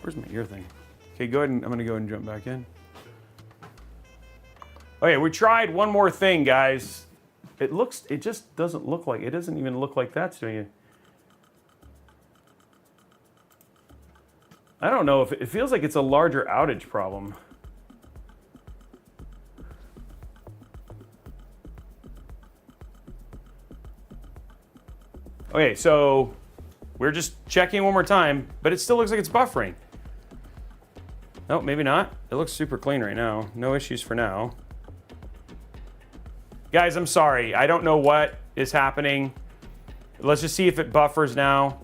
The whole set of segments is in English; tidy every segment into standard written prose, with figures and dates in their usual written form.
where's my ear thing? Okay, go ahead and I'm gonna go ahead and jump back in. Okay, we tried one more thing, guys. It just doesn't look like, it doesn't even look like that's doing it. I don't know if it feels like it's a larger outage problem. Okay, so we're just checking one more time, but it still looks like it's buffering. No, maybe not. It looks super clean right now. No issues for now. Guys, I'm sorry. I don't know what is happening. Let's just see if it buffers now.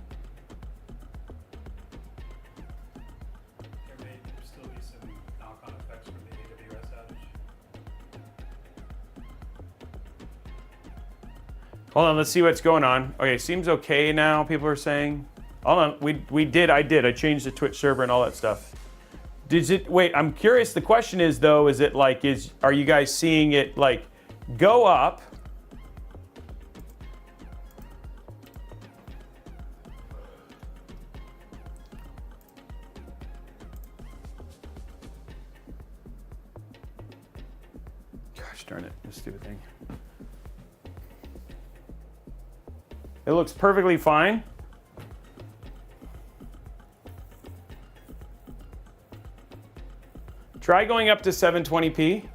There may still be some knock-on effects from the AWS outage. Hold on, let's see what's going on. Okay, seems okay now, people are saying. Hold on, I changed the Twitch server and all that stuff. Wait, I'm curious, the question is though, is it like, are you guys seeing it like go up? Gosh darn it, this stupid thing. It looks perfectly fine. Try going up to 720p.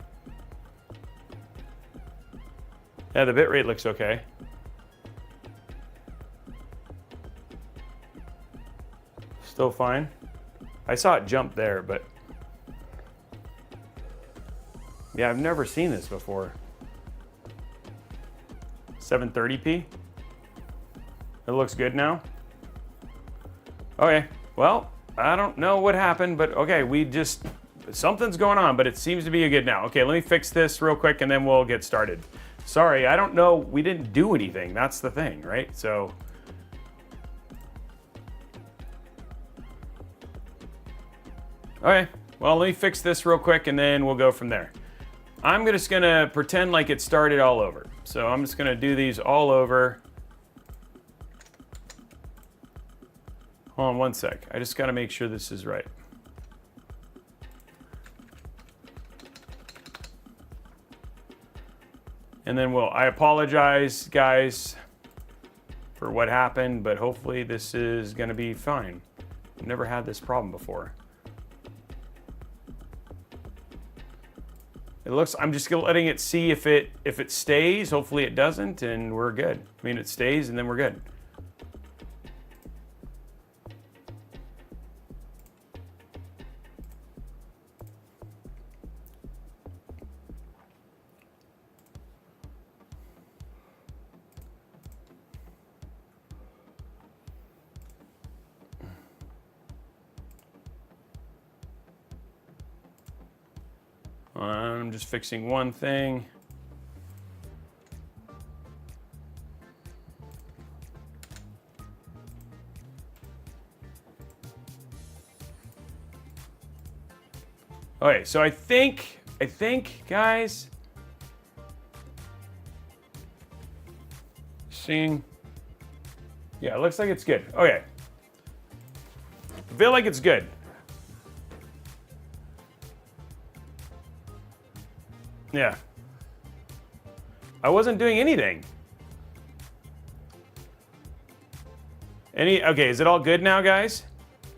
Yeah, the bitrate looks okay. Still fine. I saw it jump there, but yeah, I've never seen this before. 730p. It looks good now. Okay, well, I don't know what happened, but okay, something's going on, but it seems to be good now. Okay, let me fix this real quick and then we'll get started. Sorry, I don't know, we didn't do anything. That's the thing, right? So, okay, well, let me fix this real quick and then we'll go from there. I'm just gonna pretend like it started all over. So I'm just gonna do these all over. Hold on one sec. I just gotta make sure this is right. And then I apologize, guys, for what happened, but hopefully this is gonna be fine. I've never had this problem before. It looks, I'm just letting it see if it stays. Hopefully it doesn't, and we're good. I mean, it stays and then we're good. I'm just fixing one thing. Okay, so I think, guys, seeing, yeah, it looks like it's good. Okay, I feel like it's good. Yeah. I wasn't doing anything. Okay, is it all good now, guys?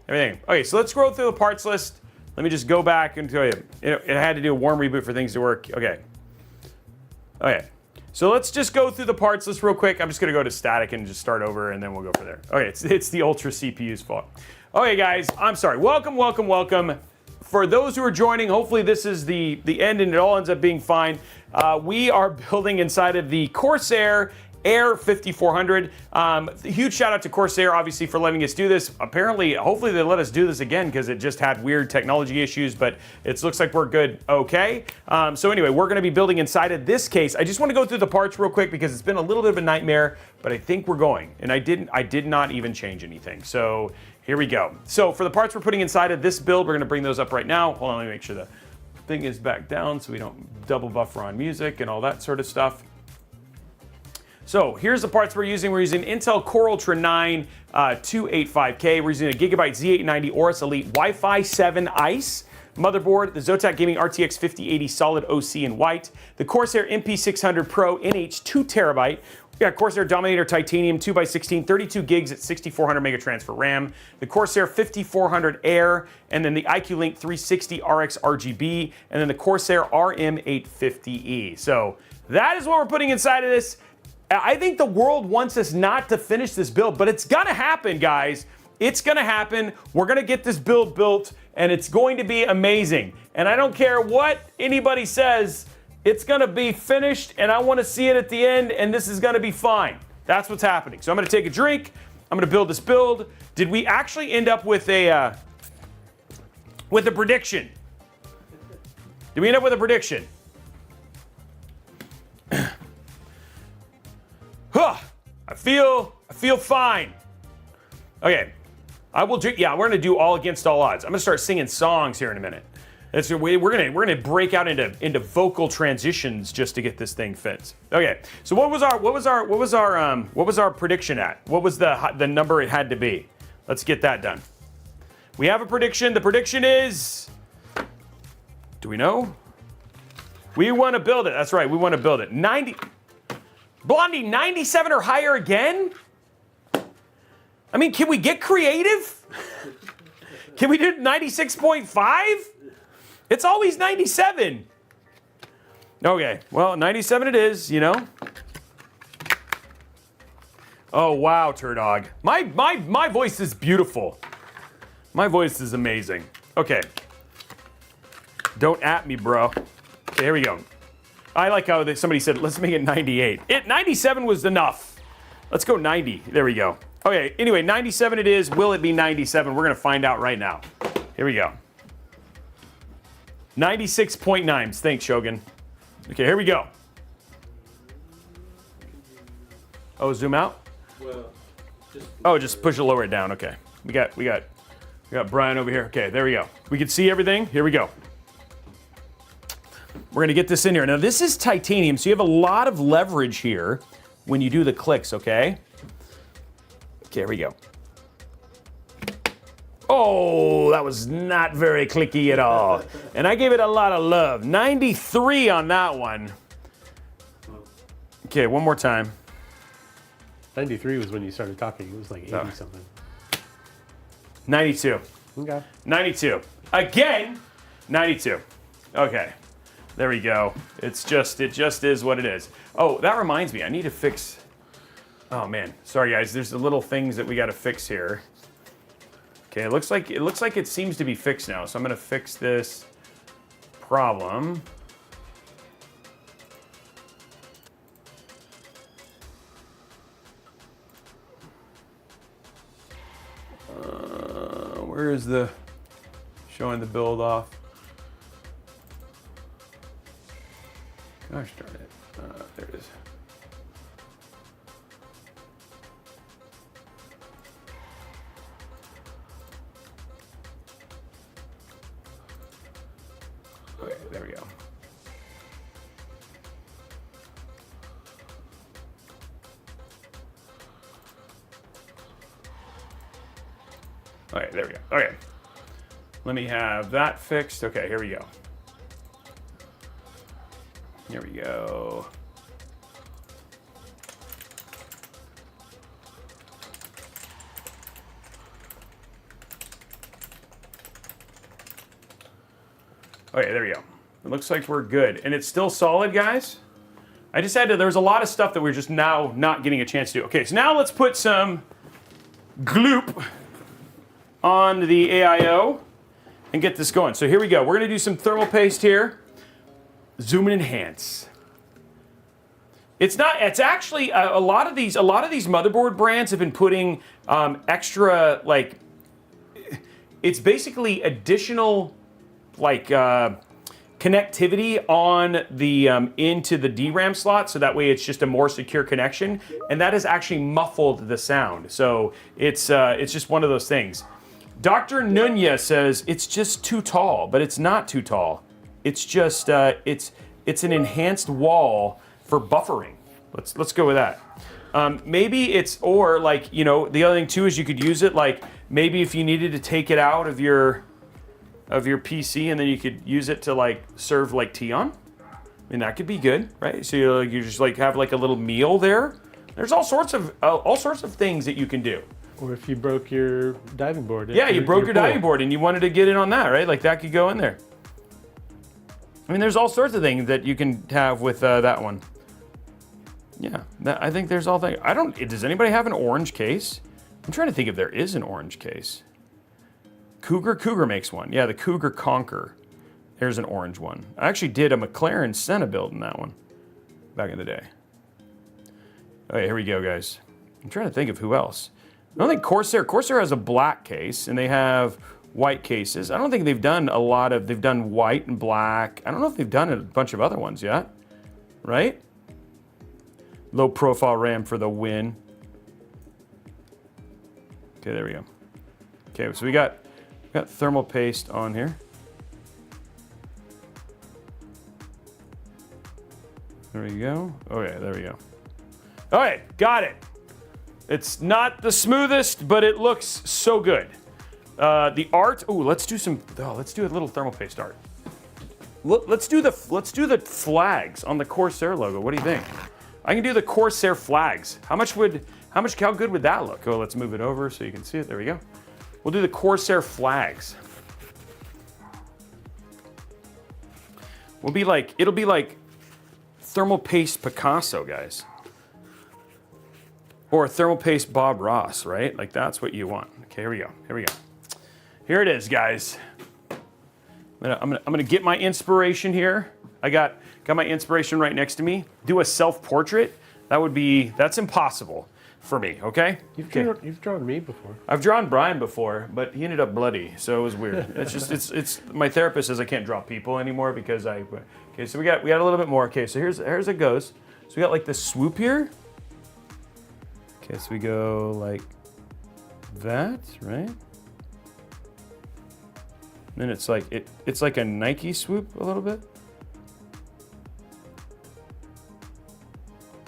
Everything. Okay, so let's scroll through the parts list. Let me just go back and tell you. It had to do a warm reboot for things to work. Okay. Okay. So let's just go through the parts list real quick. I'm just gonna go to static and just start over and then we'll go from there. Okay, it's the Ultra CPU's fault. Okay, guys, I'm sorry. Welcome, welcome, welcome. For those who are joining, hopefully this is the end and it all ends up being fine. We are building inside of the Corsair Air 5400. Huge shout out to Corsair, obviously, for letting us do this. Apparently, hopefully they let us do this again because it just had weird technology issues, but it looks like we're good okay. So anyway, we're gonna be building inside of this case. I just wanna go through the parts real quick because it's been a little bit of a nightmare, but I think we're going. And I did not even change anything. So here we go. So for the parts we're putting inside of this build, we're gonna bring those up right now. Hold on, let me make sure the thing is back down so we don't double buffer on music and all that sort of stuff. So here's the parts we're using. We're using Intel Core Ultra 9 285K. We're using a Gigabyte Z890 Aorus Elite Wi-Fi 7 ICE motherboard, the Zotac Gaming RTX 5080 Solid OC in white, the Corsair MP600 Pro NH 2TB. We got Corsair Dominator Titanium 2x16, 32 gigs at 6400 mega transfer RAM, the Corsair 5400 Air, and then the iCUE Link 360 RX RGB, and then the Corsair RM850E. So that is what we're putting inside of this. I think the world wants us not to finish this build, but it's gonna happen, guys. It's gonna happen. We're gonna get this build built, and it's going to be amazing. And I don't care what anybody says, it's gonna be finished, and I wanna see it at the end, and this is gonna be fine. That's what's happening. So I'm gonna take a drink, I'm gonna build this build. Did we actually end up with a prediction? Did we end up with a prediction? I feel fine. Okay, I will do. Yeah, we're gonna do all against all odds. I'm gonna start singing songs here in a minute. We're gonna break out into vocal transitions just to get this thing fit. Okay, so what was our prediction at? What was the number it had to be? Let's get that done. We have a prediction. The prediction is. Do we know? We want to build it. That's right. We want to build it. 90. Blondie, 97 or higher again? I mean, can we get creative? Can we do 96.5? It's always 97. Okay, well, 97 it is, you know. Oh, wow, Turdog. My voice is beautiful. My voice is amazing. Okay. Don't at me, bro. Okay, here we go. I like how somebody said, let's make it 98. 97 was enough. Let's go 90. There we go. Okay, anyway, 97 it is. Will it be 97? We're going to find out right now. Here we go. 96.9. Thanks, Shogun. Okay, here we go. Oh, zoom out? Well, just push it, lower it down. Okay. We got Brian over here. Okay, there we go. We can see everything. Here we go. We're gonna get this in here. Now this is titanium, so you have a lot of leverage here when you do the clicks, okay? Okay, here we go. Oh, that was not very clicky at all. And I gave it a lot of love. 93 on that one. Okay, one more time. 93 was when you started talking. It was like 80 something. 92. Okay. 92. Again, 92. Okay. There we go. It just is what it is. Oh, that reminds me. I need to fix. Oh man, sorry guys. There's the little things that we got to fix here. Okay, it looks like it seems to be fixed now. So I'm gonna fix this problem. Where is the showing the build off? Gosh darn it. There it is. Okay, there we go. Okay, there we go. Okay. Let me have that fixed. Okay, here we go. Here we go. Okay, there we go. It looks like we're good. And it's still solid, guys. I just had to, there was a lot of stuff that we're just now not getting a chance to do. Okay, so now let's put some gloop on the AIO and get this going. So here we go. We're gonna do some thermal paste here. Zoom and enhance. It's actually a lot of these motherboard brands have been putting extra, like, it's basically additional like connectivity on the into the DRAM slot, so that way it's just a more secure connection, and that has actually muffled the sound. So it's just one of those things. Dr. Nunya says it's just too tall, but it's not too tall. It's just it's an enhanced wall for buffering. Let's go with that. Maybe it's, or like, you know, the other thing too is you could use it like maybe if you needed to take it out of your PC and then you could use it to like serve like tea on. I mean, that could be good, right? So you just like have like a little meal there. There's all sorts of things that you can do. Or if you broke your diving board. Yeah, you broke your diving board and you wanted to get in on that, right? Like that could go in there. I mean, there's all sorts of things that you can have with that one. Yeah, I think there's all things. Does anybody have an orange case? I'm trying to think if there is an orange case. Cougar makes one. Yeah, the Cougar Conquer. There's an orange one. I actually did a McLaren Senna build in that one back in the day. Okay, here we go, guys. I'm trying to think of who else. I don't think Corsair has a black case, and they have white cases. I don't think they've done they've done white and black. I don't know if they've done a bunch of other ones yet, right? Low profile RAM for the win. Okay, there we go. Okay, so we got thermal paste on here. There we go. Okay, there we go. All right, got it. It's not the smoothest, but it looks so good. The art. Ooh, let's do a little thermal paste art. Let's do the flags on the Corsair logo. What do you think? I can do the Corsair flags. How good would that look? Oh, let's move it over so you can see it. There we go. We'll do the Corsair flags. It'll be like thermal paste Picasso, guys. Or thermal paste Bob Ross, right? Like that's what you want. Okay, here we go. Here it is, guys. I'm gonna get my inspiration here. I got my inspiration right next to me. Do a self-portrait. That's impossible for me, okay? You've drawn me before. I've drawn Brian before, but he ended up bloody, so it was weird. It's my therapist says I can't draw people anymore because okay, so we got a little bit more. Okay, so here's it goes. So we got like the swoop here. Okay, so we go like that, right? Then it's like it's like a Nike swoop a little bit.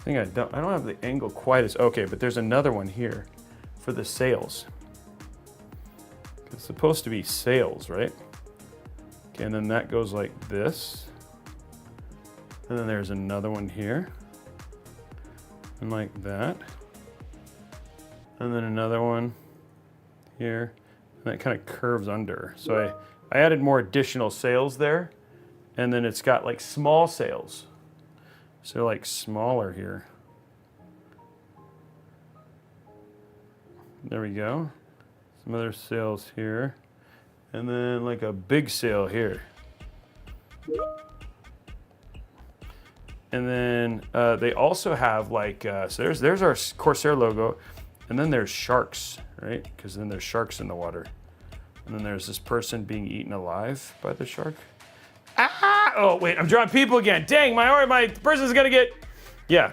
I don't have the angle quite as okay, but there's another one here for the sails. It's supposed to be sails, right? Okay, and then that goes like this. And then there's another one here. And like that. And then another one here. And that kind of curves under. So I added more additional sails there. And then it's got like small sails. So like smaller here. There we go. Some other sails here. And then like a big sail here. And then they also have like, so there's our Corsair logo. And then there's sharks, right? Because then there's sharks in the water. And then there's this person being eaten alive by the shark. Ah! Oh, wait, I'm drawing people again. Dang, my person's gonna get, yeah.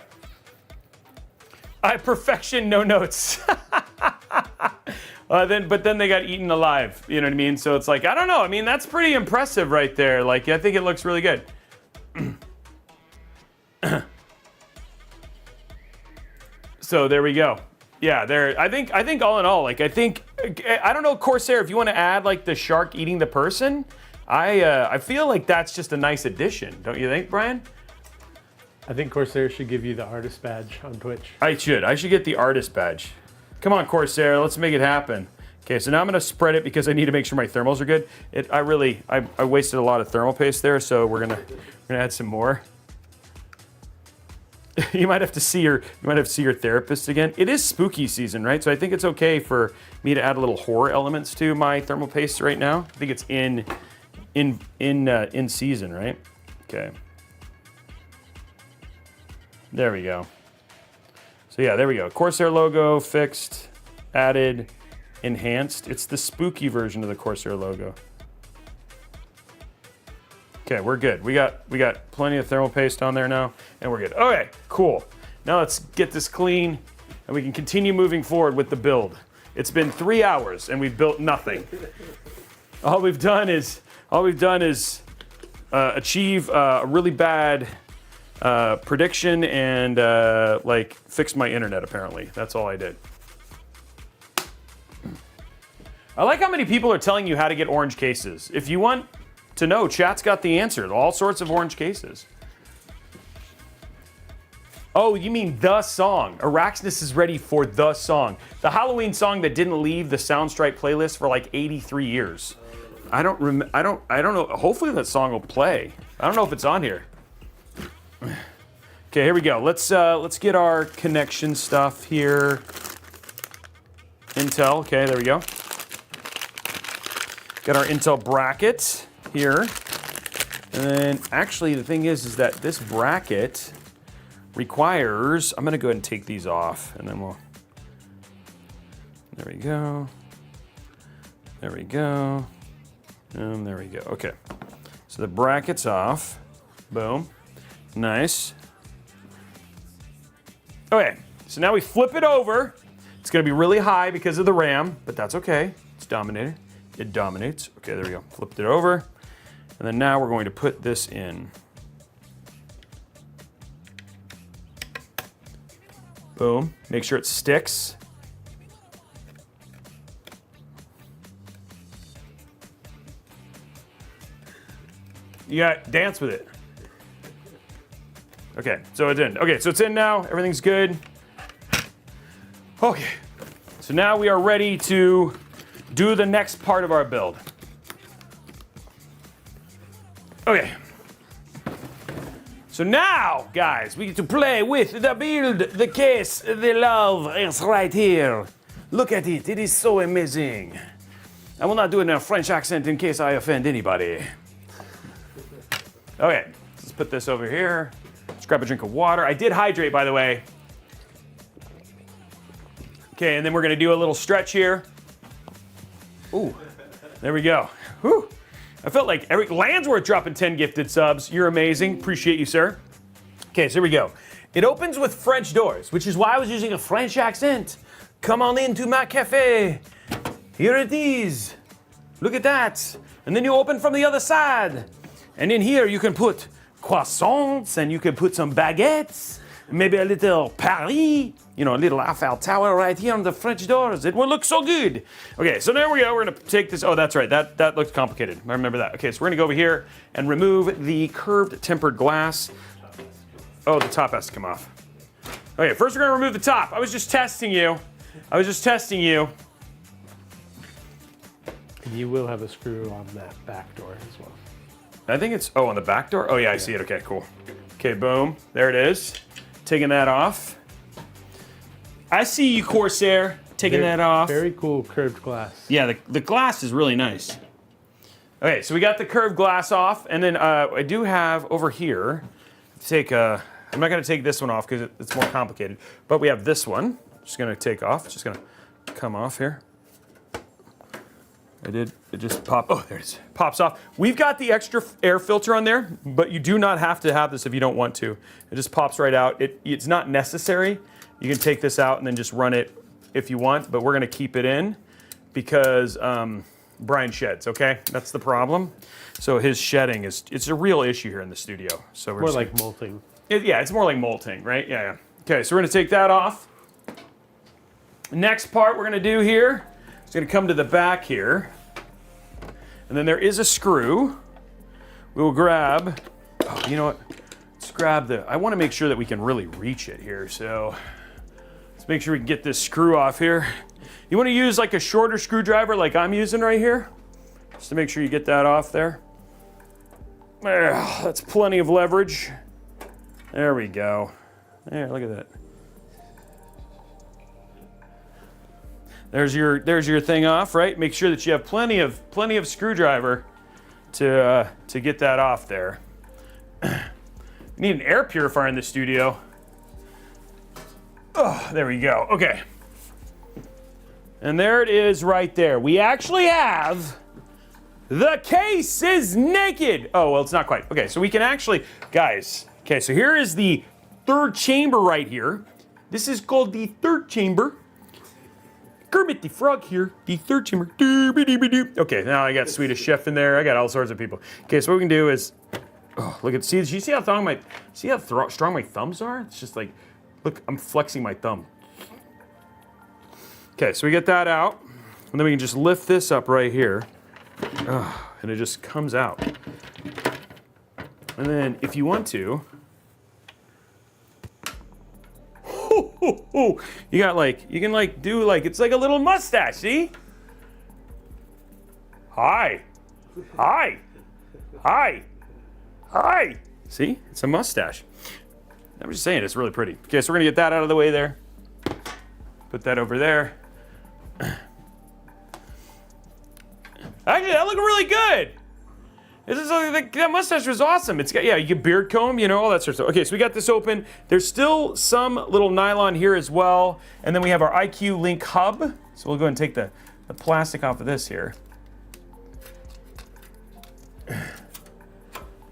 Perfection, no notes. But then they got eaten alive, you know what I mean? So it's like, I don't know. I mean, that's pretty impressive right there. Like, I think it looks really good. So there we go. Yeah, there. I think all in all, like I don't know, Corsair, if you want to add like the shark eating the person, I feel like that's just a nice addition, don't you think, Brian? I think Corsair should give you the artist badge on Twitch. I should get the artist badge. Come on, Corsair, let's make it happen. Okay, so now I'm gonna spread it because I need to make sure my thermals are good. I wasted a lot of thermal paste there, so we're gonna add some more. You might have to see your therapist again. It is spooky season, right? So I think it's okay for me to add a little horror elements to my thermal paste right now. I think it's in season, right? Okay. There we go. So yeah, there we go. Corsair logo fixed, added, enhanced. It's the spooky version of the Corsair logo. Okay, we're good. We got plenty of thermal paste on there now, and we're good. Okay, cool. Now let's get this clean, and we can continue moving forward with the build. It's been 3 hours, and we've built nothing. All we've done is achieve a really bad prediction and like fix my internet. Apparently, that's all I did. I like how many people are telling you how to get orange cases. If you want to know, chat's got the answer. All sorts of orange cases. Oh, you mean the song. Araxnus is ready for the song. The Halloween song that didn't leave the Soundstripe playlist for like 83 years. I don't know. Hopefully that song will play. I don't know if it's on here. Okay, here we go. Let's get our connection stuff here. Intel, okay, there we go. Got our Intel bracket here. And then actually the thing is that this bracket requires, I'm gonna go ahead and take these off and then there we go. There we go. And there we go, okay. So the bracket's off, boom, nice. Okay, so now we flip it over. It's gonna be really high because of the RAM, but that's okay, it's dominated. It dominates, okay, there we go. Flipped it over. And then now we're going to put this in. Boom, make sure it sticks. You got dance with it. Okay, so it's in. Okay, so it's in now, everything's good. Okay, so now we are ready to do the next part of our build. Okay. So now, guys, we get to play with the build, the case, the love is right here. Look at it, it is so amazing. I will not do it in a French accent in case I offend anybody. Okay, let's put this over here. Let's grab a drink of water. I did hydrate, by the way. Okay, and then we're gonna do a little stretch here. Ooh, there we go. Whew. I felt like Eric Landsworth dropping 10 gifted subs. You're amazing. Appreciate you, sir. Okay, so here we go. It opens with French doors, which is why I was using a French accent. Come on into my cafe. Here it is. Look at that. And then you open from the other side. And in here you can put croissants and you can put some baguettes. Maybe a little Paris, you know, a little Eiffel Tower right here on the French doors. It will look so good. Okay, so there we go. We're gonna take this. Oh, that's right. That looks complicated. I remember that. Okay, so we're gonna go over here and remove the curved tempered glass. Oh, the top has to come off. Okay, first we're gonna remove the top. I was just testing you. And you will have a screw on that back door as well. I think it's, on the back door? Oh yeah, I see it. Okay, cool. Okay, boom. There it is. Taking that off. I see you, Corsair. Taking that off. Very cool curved glass. Yeah, the glass is really nice. Okay, so we got the curved glass off, and then I do have over here, I'm not gonna take this one off because it's more complicated, but we have this one. Just gonna take off, it's just gonna come off here. It just popped, oh, there it is, pops off. We've got the extra air filter on there, but you do not have to have this if you don't want to. It just pops right out. It's not necessary. You can take this out and then just run it if you want, but we're gonna keep it in because Brian sheds, okay? That's the problem. So his shedding it's a real issue here in the studio. So we're more like molting. Yeah, it's more like molting, right? Yeah. Okay, so we're gonna take that off. Next part we're gonna do here, it's gonna come to the back here. And then there is a screw. We will grab, oh, you know what? Let's grab I wanna make sure that we can really reach it here. So let's make sure we can get this screw off here. You wanna use like a shorter screwdriver like I'm using right here, just to make sure you get that off there. There, that's plenty of leverage. There we go. There, look at that. There's your thing off, right? Make sure that you have plenty of screwdriver to get that off there. We need an air purifier in the studio. Oh, there we go. Okay. And there it is right there. We actually have the case is naked. Oh, well, it's not quite. Okay, so we can actually, guys, okay, so here is the third chamber right here. This is called the third chamber. Kermit the Frog here, the third chamber. Okay, now I got Swedish Chef in there. I got all sorts of people. Okay, so what we can do is Oh, look at, see, how strong my thumbs are? It's just like, look, I'm flexing my thumb. Okay, so we get that out, and then we can just lift this up right here, and it just comes out. And then if you want to, you got like, you can like do like, it's like a little mustache, see? Hi. Hi. Hi. Hi. See, it's a mustache. I'm just saying, it's really pretty. Okay, so we're gonna get that out of the way there. Put that over there. Actually, that looked really good. This is like, that mustache was awesome. It's got, yeah, you get beard comb, you know, all that sort of stuff. Okay, so we got this open. There's still some little nylon here as well. And then we have our iCUE Link hub. So we'll go ahead and take the plastic off of this here.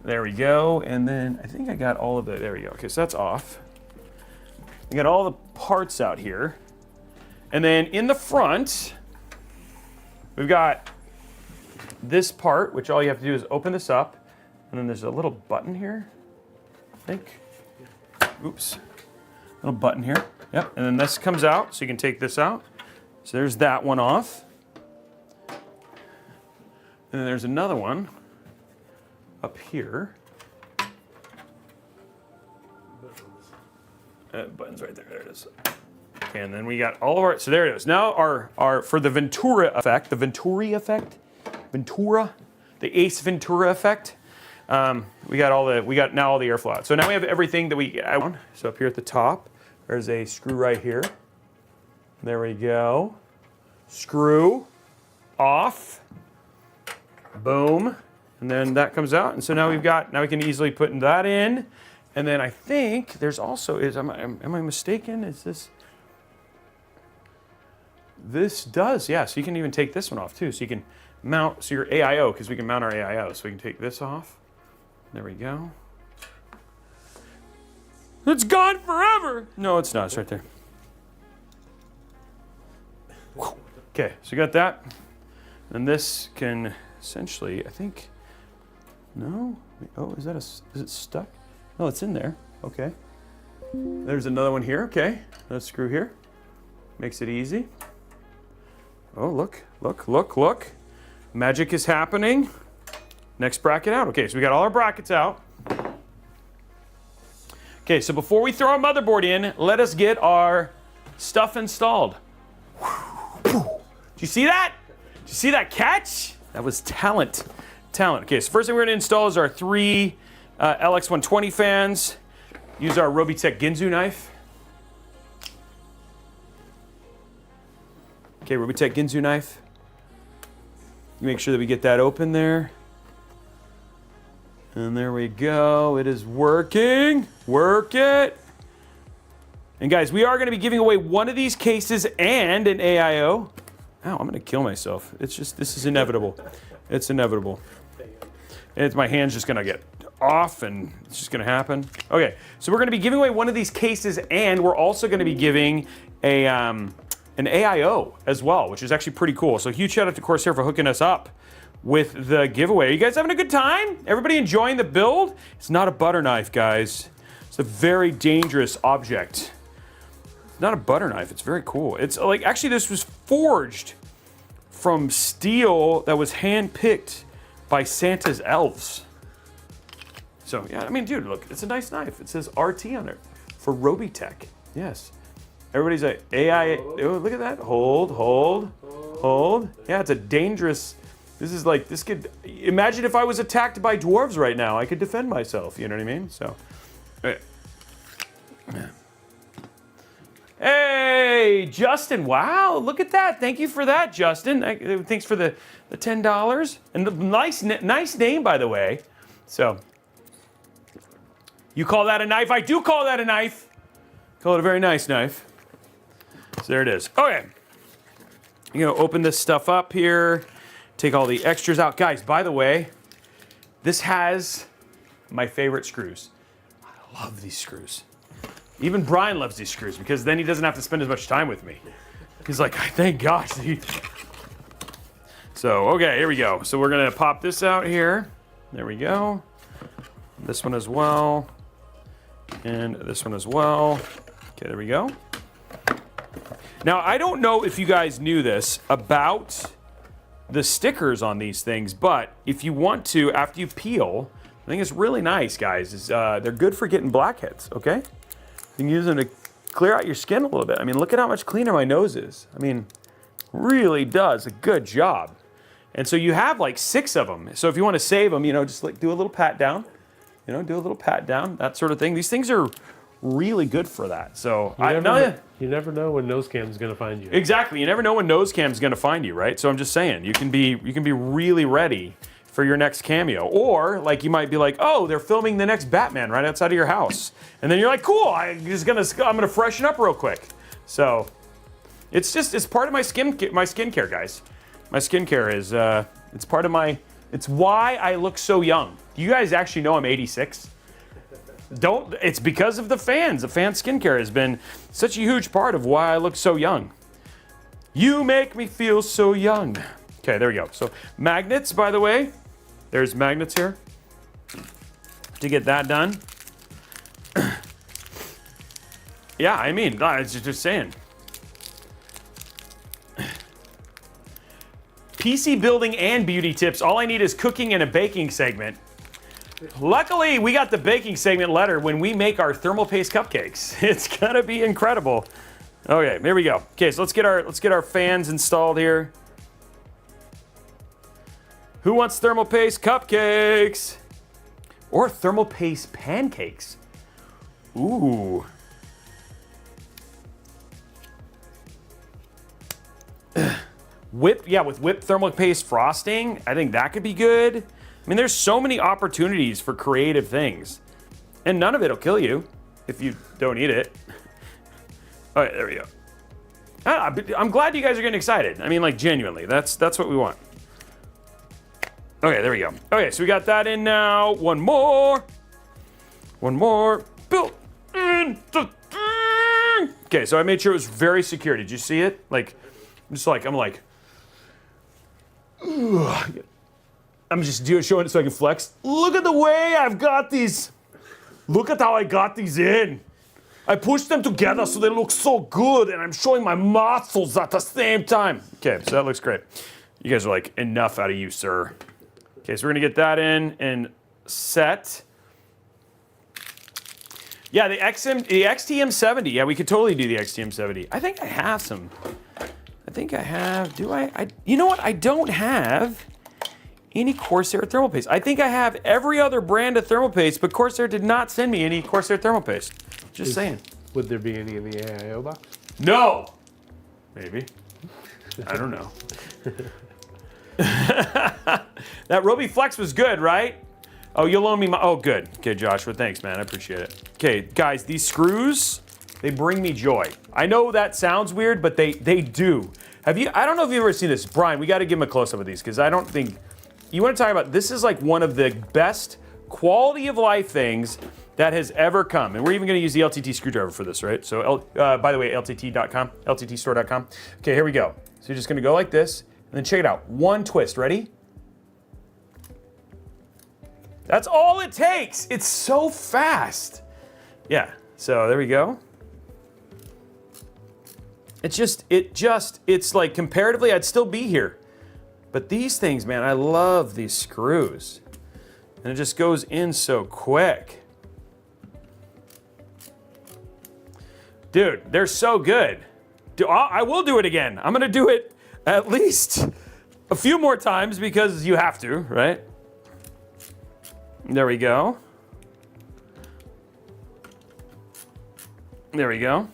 There we go. And then I think I got all of the, there we go. Okay, so that's off. I got all the parts out here. And then in the front, we've got this part, which all you have to do is open this up, and then there's a little button here, I think. Oops. Little button here. Yep, and then this comes out, so you can take this out. So there's that one off. And then there's another one up here. Button's right there, there it is. Okay, and then we got all of our, so there it is. Now our for the Ventura effect, the Venturi effect, Ventura, the Ace Ventura effect. We got now all the airflow out. So now we have everything that we want. So up here at the top, there's a screw right here. There we go. Screw off. Boom. And then that comes out. And so now now we can easily put that in. And then I think there's also, am I mistaken? Is this does, yeah, so you can even take this one off too. So you can mount, so your AIO, because we can mount our AIO. So we can take this off. There we go. It's gone forever. No, it's not, it's right there. Okay, so you got that. And this can essentially, I think, no? Oh, is it stuck? No, it's in there, okay. There's another one here, okay. Let's screw here. Makes it easy. Oh, look, look, look, look. Magic is happening. Next bracket out. Okay, so we got all our brackets out. Okay, so before we throw our motherboard in, let us get our stuff installed. Did you see that? Did you see that catch? That was talent. Talent. Okay, so first thing we're gonna install is our 3 LX120 fans. Use our Robeytech Ginsu knife. Okay, Robeytech Ginsu knife. Make sure that we get that open there. And there we go. It is working. Work it. And guys, we are going to be giving away one of these cases and an AIO. Ow, I'm going to kill myself. It's just, this is inevitable. It's inevitable. My hand's just going to get off and it's just going to happen. Okay, so we're going to be giving away one of these cases and we're also going to be giving an AIO as well, which is actually pretty cool. So huge shout out to Corsair for hooking us up with the giveaway. Are you guys having a good time? Everybody enjoying the build? It's not a butter knife, guys. It's a very dangerous object. It's not a butter knife. It's very cool. It's like, actually this was forged from steel that was hand-picked by Santa's elves. So yeah, I mean, dude, look, it's a nice knife. It says RT on it for Robeytech. Yes. Everybody's like, AI, oh, look at that. Hold, hold, hold. Yeah, it's a dangerous, this is like, this could, imagine if I was attacked by dwarves right now, I could defend myself, you know what I mean? So, okay. Hey, Justin, wow, look at that. Thank you for that, Justin. Thanks for the $10. And the nice name, by the way. So, you call that a knife? I do call that a knife. Call it a very nice knife. So there it is. Okay. You're gonna open this stuff up here, take all the extras out. Guys, by the way, this has my favorite screws. I love these screws. Even Brian loves these screws because then he doesn't have to spend as much time with me. He's like, thank gosh. So, okay, here we go. So we're gonna pop this out here. There we go. this one as well, and this one as well. Okay, there we go. Now, I don't know if you guys knew this about the stickers on these things, but if you want to, after you peel, I think it's really nice, guys, is they're good for getting blackheads, okay? You can use them to clear out your skin a little bit. I mean, look at how much cleaner my nose is. I mean, really does a good job. And so you have like 6 of them. So if you want to save them, you know, just like do a little pat down, you know, do a little pat down, that sort of thing. These things are really good for that. So you never know when nose cam is going to find you. Exactly. You never know when nose cam is going to find you, right? So I'm just saying, you can be really ready for your next cameo. Or like you might be like, oh, they're filming the next Batman right outside of your house. And then you're like, cool, I'm gonna freshen up real quick. So it's part of my skincare, guys. My skincare is it's part of it's why I look so young. You guys actually know I'm 86. It's because of the fans. The fan skincare has been such a huge part of why I look so young. You make me feel so young. Okay, there we go. So magnets, by the way, there's magnets here to get that done. Yeah, I mean, it's just saying. PC building and beauty tips. All I need is cooking and a baking segment. Luckily, we got the baking segment letter when we make our thermal paste cupcakes. It's gonna be incredible. Okay, there we go. Okay, so let's get our fans installed here. Who wants thermal paste cupcakes? Or thermal paste pancakes? Ooh. With whipped thermal paste frosting, I think that could be good. I mean, there's so many opportunities for creative things. And none of it will kill you if you don't eat it. All right, there we go. I'm glad you guys are getting excited. I mean, like, genuinely, that's what we want. Okay, there we go. Okay, so we got that in now. One more. Built in the thing. Okay, so I made sure it was very secure. Did you see it? Like, I'm like, I'm just showing it so I can flex. Look at the way I've got these. Look at how I got these in. I pushed them together so they look so good, and I'm showing my muscles at the same time. Okay, so that looks great. You guys are like, enough out of you, sir. Okay, so we're gonna get that in and set. Yeah, the XTM70. Yeah, we could totally do the XTM70. I think I have some. Do I? You know what? I don't have any Corsair thermal paste. I think I have every other brand of thermal paste, but Corsair did not send me any Corsair thermal paste. Just saying. Would there be any in the AIO box? No. Maybe. I don't know. That Robey Flex was good, right? Oh, you'll loan me my... Oh, good. Okay, Joshua, thanks, man. I appreciate it. Okay, guys, these screws, they bring me joy. I know that sounds weird, but they do. I don't know if you've ever seen this. Brian, we got to give him a close-up of these, because I don't think... You want to talk about... This is like one of the best quality of life things that has ever come. And we're even going to use the LTT screwdriver for this, right? So, by the way, LTT.com, LTTstore.com. Okay, here we go. So you're just going to go like this, and then check it out. One twist. Ready? That's all it takes. It's so fast. Yeah, so there we go. It's like comparatively, I'd still be here. But these things, man, I love these screws. And it just goes in so quick. Dude, they're so good. I will do it again. I'm gonna do it at least a few more times because you have to, right? There we go. There we go.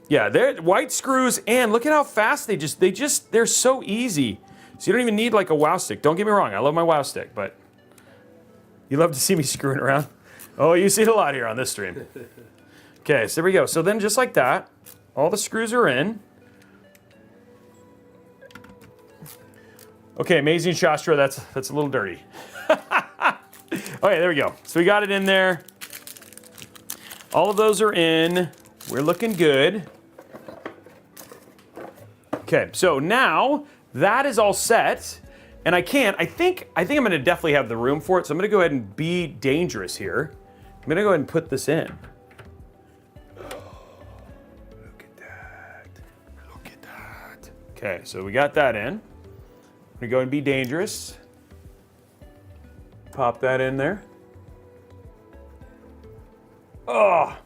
Yeah, they're white screws, and look at how fast they're so easy. So you don't even need like a wow stick. Don't get me wrong, I love my wow stick, but you love to see me screwing around. Oh, you see it a lot here on this stream. Okay, so there we go. So then just like that, all the screws are in. Okay, amazing Shastra, that's a little dirty. Okay, there we go. So we got it in there. All of those are in. We're looking good. Okay, so now that is all set. And I can't. I think I'm going to definitely have the room for it. So I'm going to go ahead and be dangerous here. I'm going to go ahead and put this in. Look at that. Look at that. Okay, so we got that in. I'm going to go and be dangerous. Pop that in there. Oh.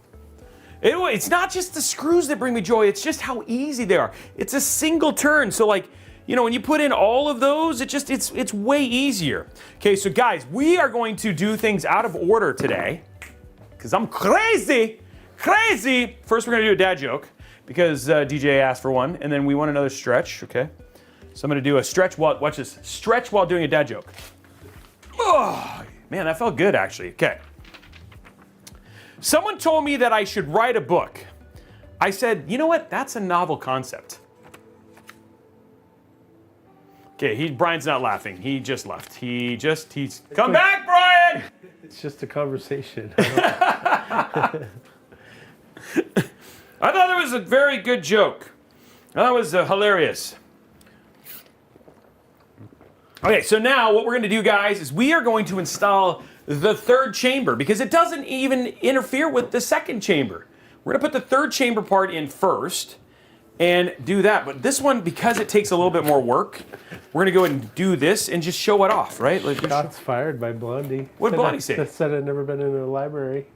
It's not just the screws that bring me joy, it's just how easy they are. It's a single turn, so like, you know, when you put in all of those, it's way easier. Okay, so guys, we are going to do things out of order today, because I'm crazy. First, we're gonna do a dad joke, because DJ asked for one, and then we want another stretch, okay? So I'm gonna do a stretch while, watch this, stretch while doing a dad joke. Oh, man, that felt good, actually, okay. Someone told me that I should write a book. I said, you know what? That's a novel concept. Okay, Brian's not laughing. He just left. He's come back, Brian! It's just a conversation. I thought it was a very good joke. That was hilarious. Okay, so now what we're gonna do, guys, is we are going to install the third chamber because it doesn't even interfere with the second chamber. We're gonna put the third chamber part in first and do that. But this one, because it takes a little bit more work, we're gonna go ahead and do this and just show it off, right? Like, Shots fired by Blondie. What did Blondie say? That said I'd never been in a library.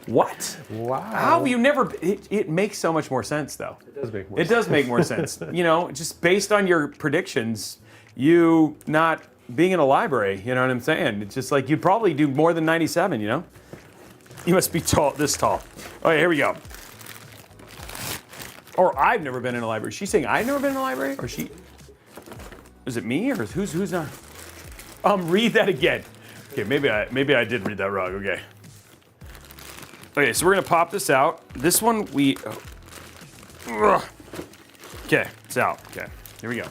What? Wow. How have you never? It makes so much more sense, though. It does make more sense. It does make more sense. You know, just based on your predictions, you not being in a library, you know what I'm saying? It's just like you'd probably do more than 97, you know? You must be tall, this tall. Okay, here we go. Or I've never been in a library. She's saying I've never been in a library? Or she? Is it me or who's not? Read that again. Okay, maybe I did read that wrong. Okay. Okay, so we're gonna pop this out. This one we. Okay, it's out. Okay, here we go.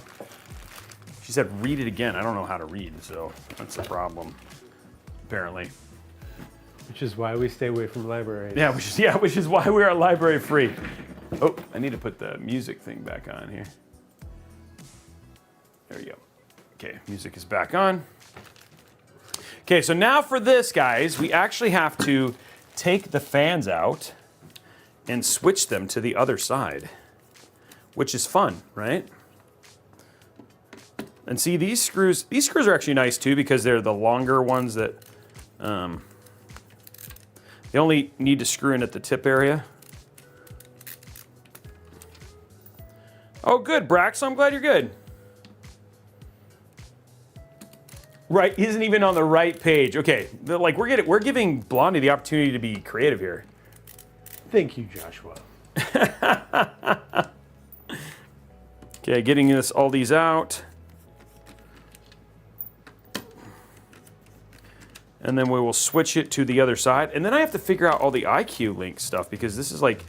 She said read it again. I don't know how to read, so that's a problem. Apparently. Which is why we stay away from libraries. Yeah, which is why we are library free. Oh, I need to put the music thing back on here. There we go. Okay, music is back on. Okay, so now for this, guys, we actually have to take the fans out and switch them to the other side, which is fun, right? And see, these screws are actually nice too because they're the longer ones that they only need to screw in at the tip area. Oh, good, Brax. I'm glad you're good. Right, isn't even on the right page. Okay, like we're giving Blondie the opportunity to be creative here. Thank you, Joshua. Okay, getting all these out. And then we will switch it to the other side. And then I have to figure out all the iCUE link stuff because this is like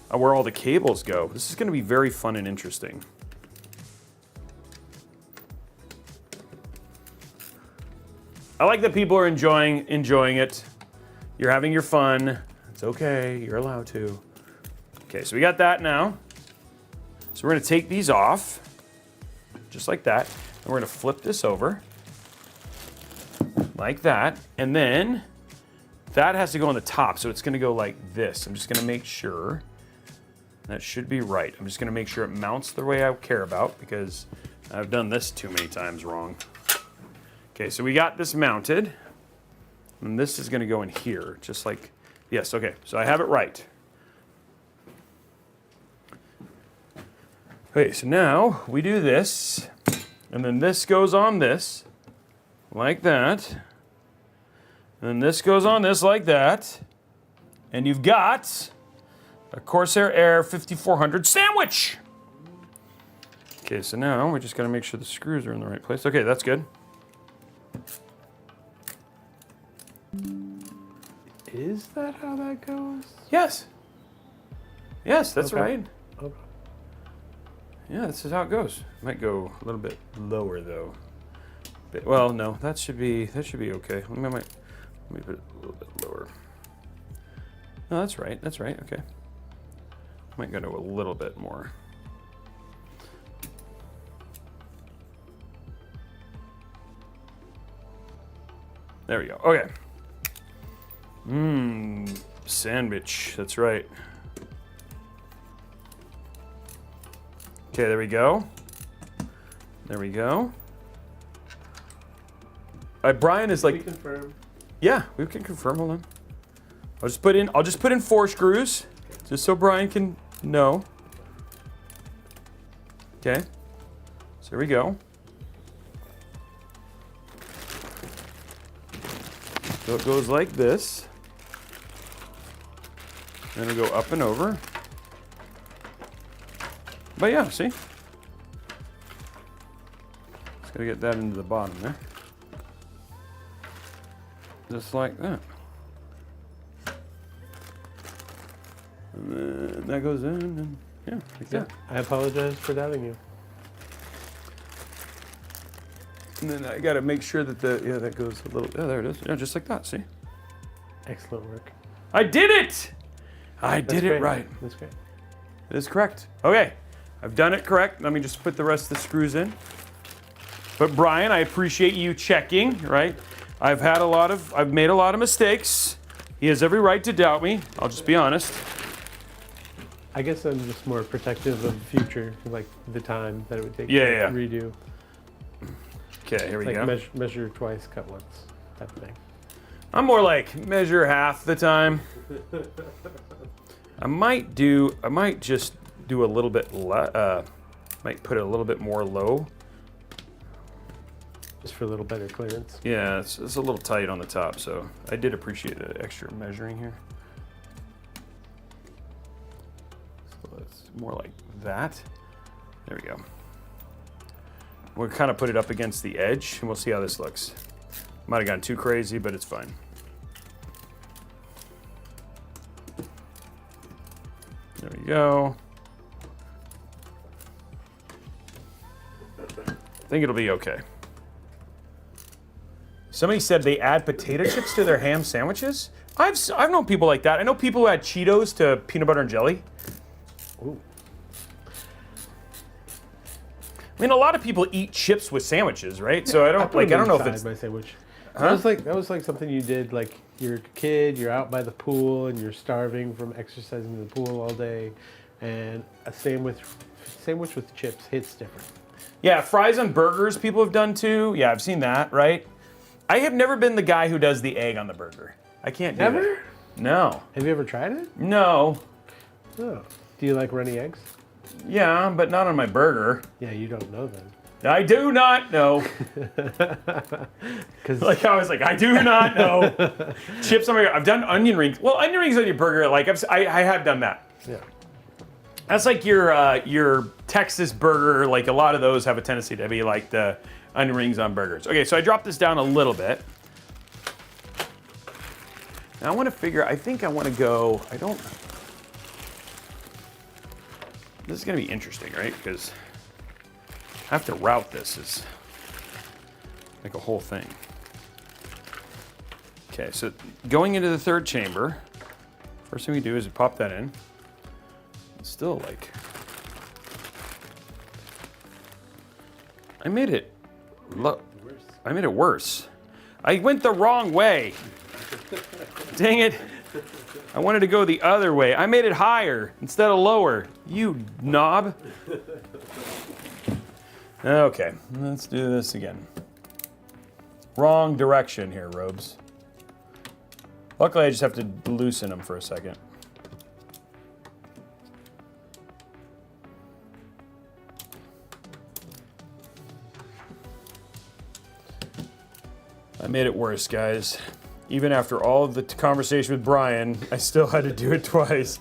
where all the cables go. This is gonna be very fun and interesting. I like that people are enjoying it. You're having your fun. It's okay, you're allowed to. Okay, so we got that now. So we're gonna take these off, just like that. And we're gonna flip this over, like that. And then that has to go on the top, so it's gonna go like this. I'm just gonna make sure. That should be right. I'm just gonna make sure it mounts the way I care about because I've done this too many times wrong. Okay, so we got this mounted, and this is gonna go in here, just like, yes, okay, so I have it right. Okay, so now we do this, and then this goes on this, like that, and then this goes on this like that, and you've got a Corsair Air 5400 sandwich. Okay, so now we're just gonna make sure the screws are in the right place. Okay, that's good. Is that how that goes? Yes. Yes, that's Okay. right. Okay. Yeah, this is how it goes. Might go a little bit lower though. Well, no, that should be okay. Let me put it a little bit lower. No, that's right. That's right. Okay. Might go to a little bit more. There we go. Okay. Sandwich. That's right. Okay, there we go. There we go. Brian is We like, confirm. yeah, we can confirm. Hold on. I'll just put in 4 screws, just so Brian can know. Okay. So here we go. So it goes like this. Then it'll go up and over. But yeah, see? Just gotta get that into the bottom there. Just like that. And then that goes in, and yeah, like that. I apologize for doubting you. And then I gotta make sure that that goes a little, there it is. Yeah, just like that, see? Excellent work. I did it! I That's did great. it right. That's great. It is correct. Okay, I've done it correct. Let me just put the rest of the screws in. But Brian, I appreciate you checking, right? I've made a lot of mistakes. He has every right to doubt me. I'll just be honest. I guess I'm just more protective of the future, like the time that it would take Yeah. to redo. Okay, here we Like go. measure twice, cut once, type of thing. I'm more like measure half the time. I might just do a little bit, might put it a little bit more low. Just for a little better clearance. Yeah, it's a little tight on the top, so I did appreciate the extra measuring here. So it's more like that. There we go. We'll kind of put it up against the edge, and we'll see how this looks. Might have gone too crazy, but it's fine. There we go. I think it'll be okay. Somebody said they add potato chips to their ham sandwiches. I've known people like that. I know people who add Cheetos to peanut butter and jelly. Ooh. I mean, a lot of people eat chips with sandwiches, right? So I don't know if it's my sandwich. Huh? That was like something you did, like you're a kid, you're out by the pool, and you're starving from exercising in the pool all day, and a sandwich with chips hits different. Yeah, fries on burgers people have done too. Yeah, I've seen that, right? I have never been the guy who does the egg on the burger. I can't do Never? it. No. Have you ever tried it? No. Oh. Do you like runny eggs? Yeah, but not on my burger. Yeah, you don't know then. I do not know. Like I was like, I do not know. Chips on my. I've done onion rings. Well, onion rings on your burger, like I have done that. Yeah. That's like your Texas burger. Like a lot of those have a tendency to be like the onion rings on burgers. Okay, so I dropped this down a little bit. Now I want to figure. I think I want to go. I don't. This is gonna be interesting, right? Because I have to route this as like a whole thing. Okay, so going into the third chamber, first thing we do is we pop that in. It's still like, I made it worse. I went the wrong way. Dang it. I wanted to go the other way. I made it higher instead of lower. You knob. Okay, let's do this again. Wrong direction here, Robes. Luckily, I just have to loosen them for a second. I made it worse, guys. Even after all of the conversation with Brian, I still had to do it twice.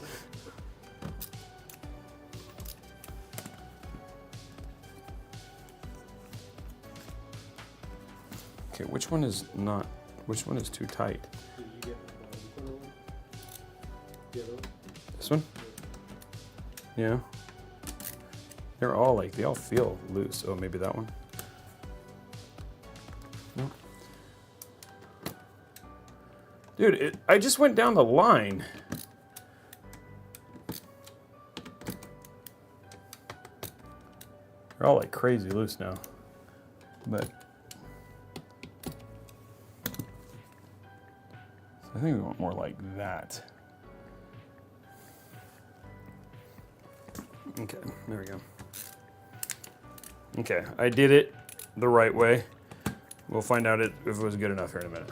Okay, which one is too tight? This one? Yeah. They all feel loose. Oh, maybe that one? No. Dude, I just went down the line. They're all like crazy loose now. But I think we want more like that. Okay, there we go. Okay, I did it the right way. We'll find out if it was good enough here in a minute.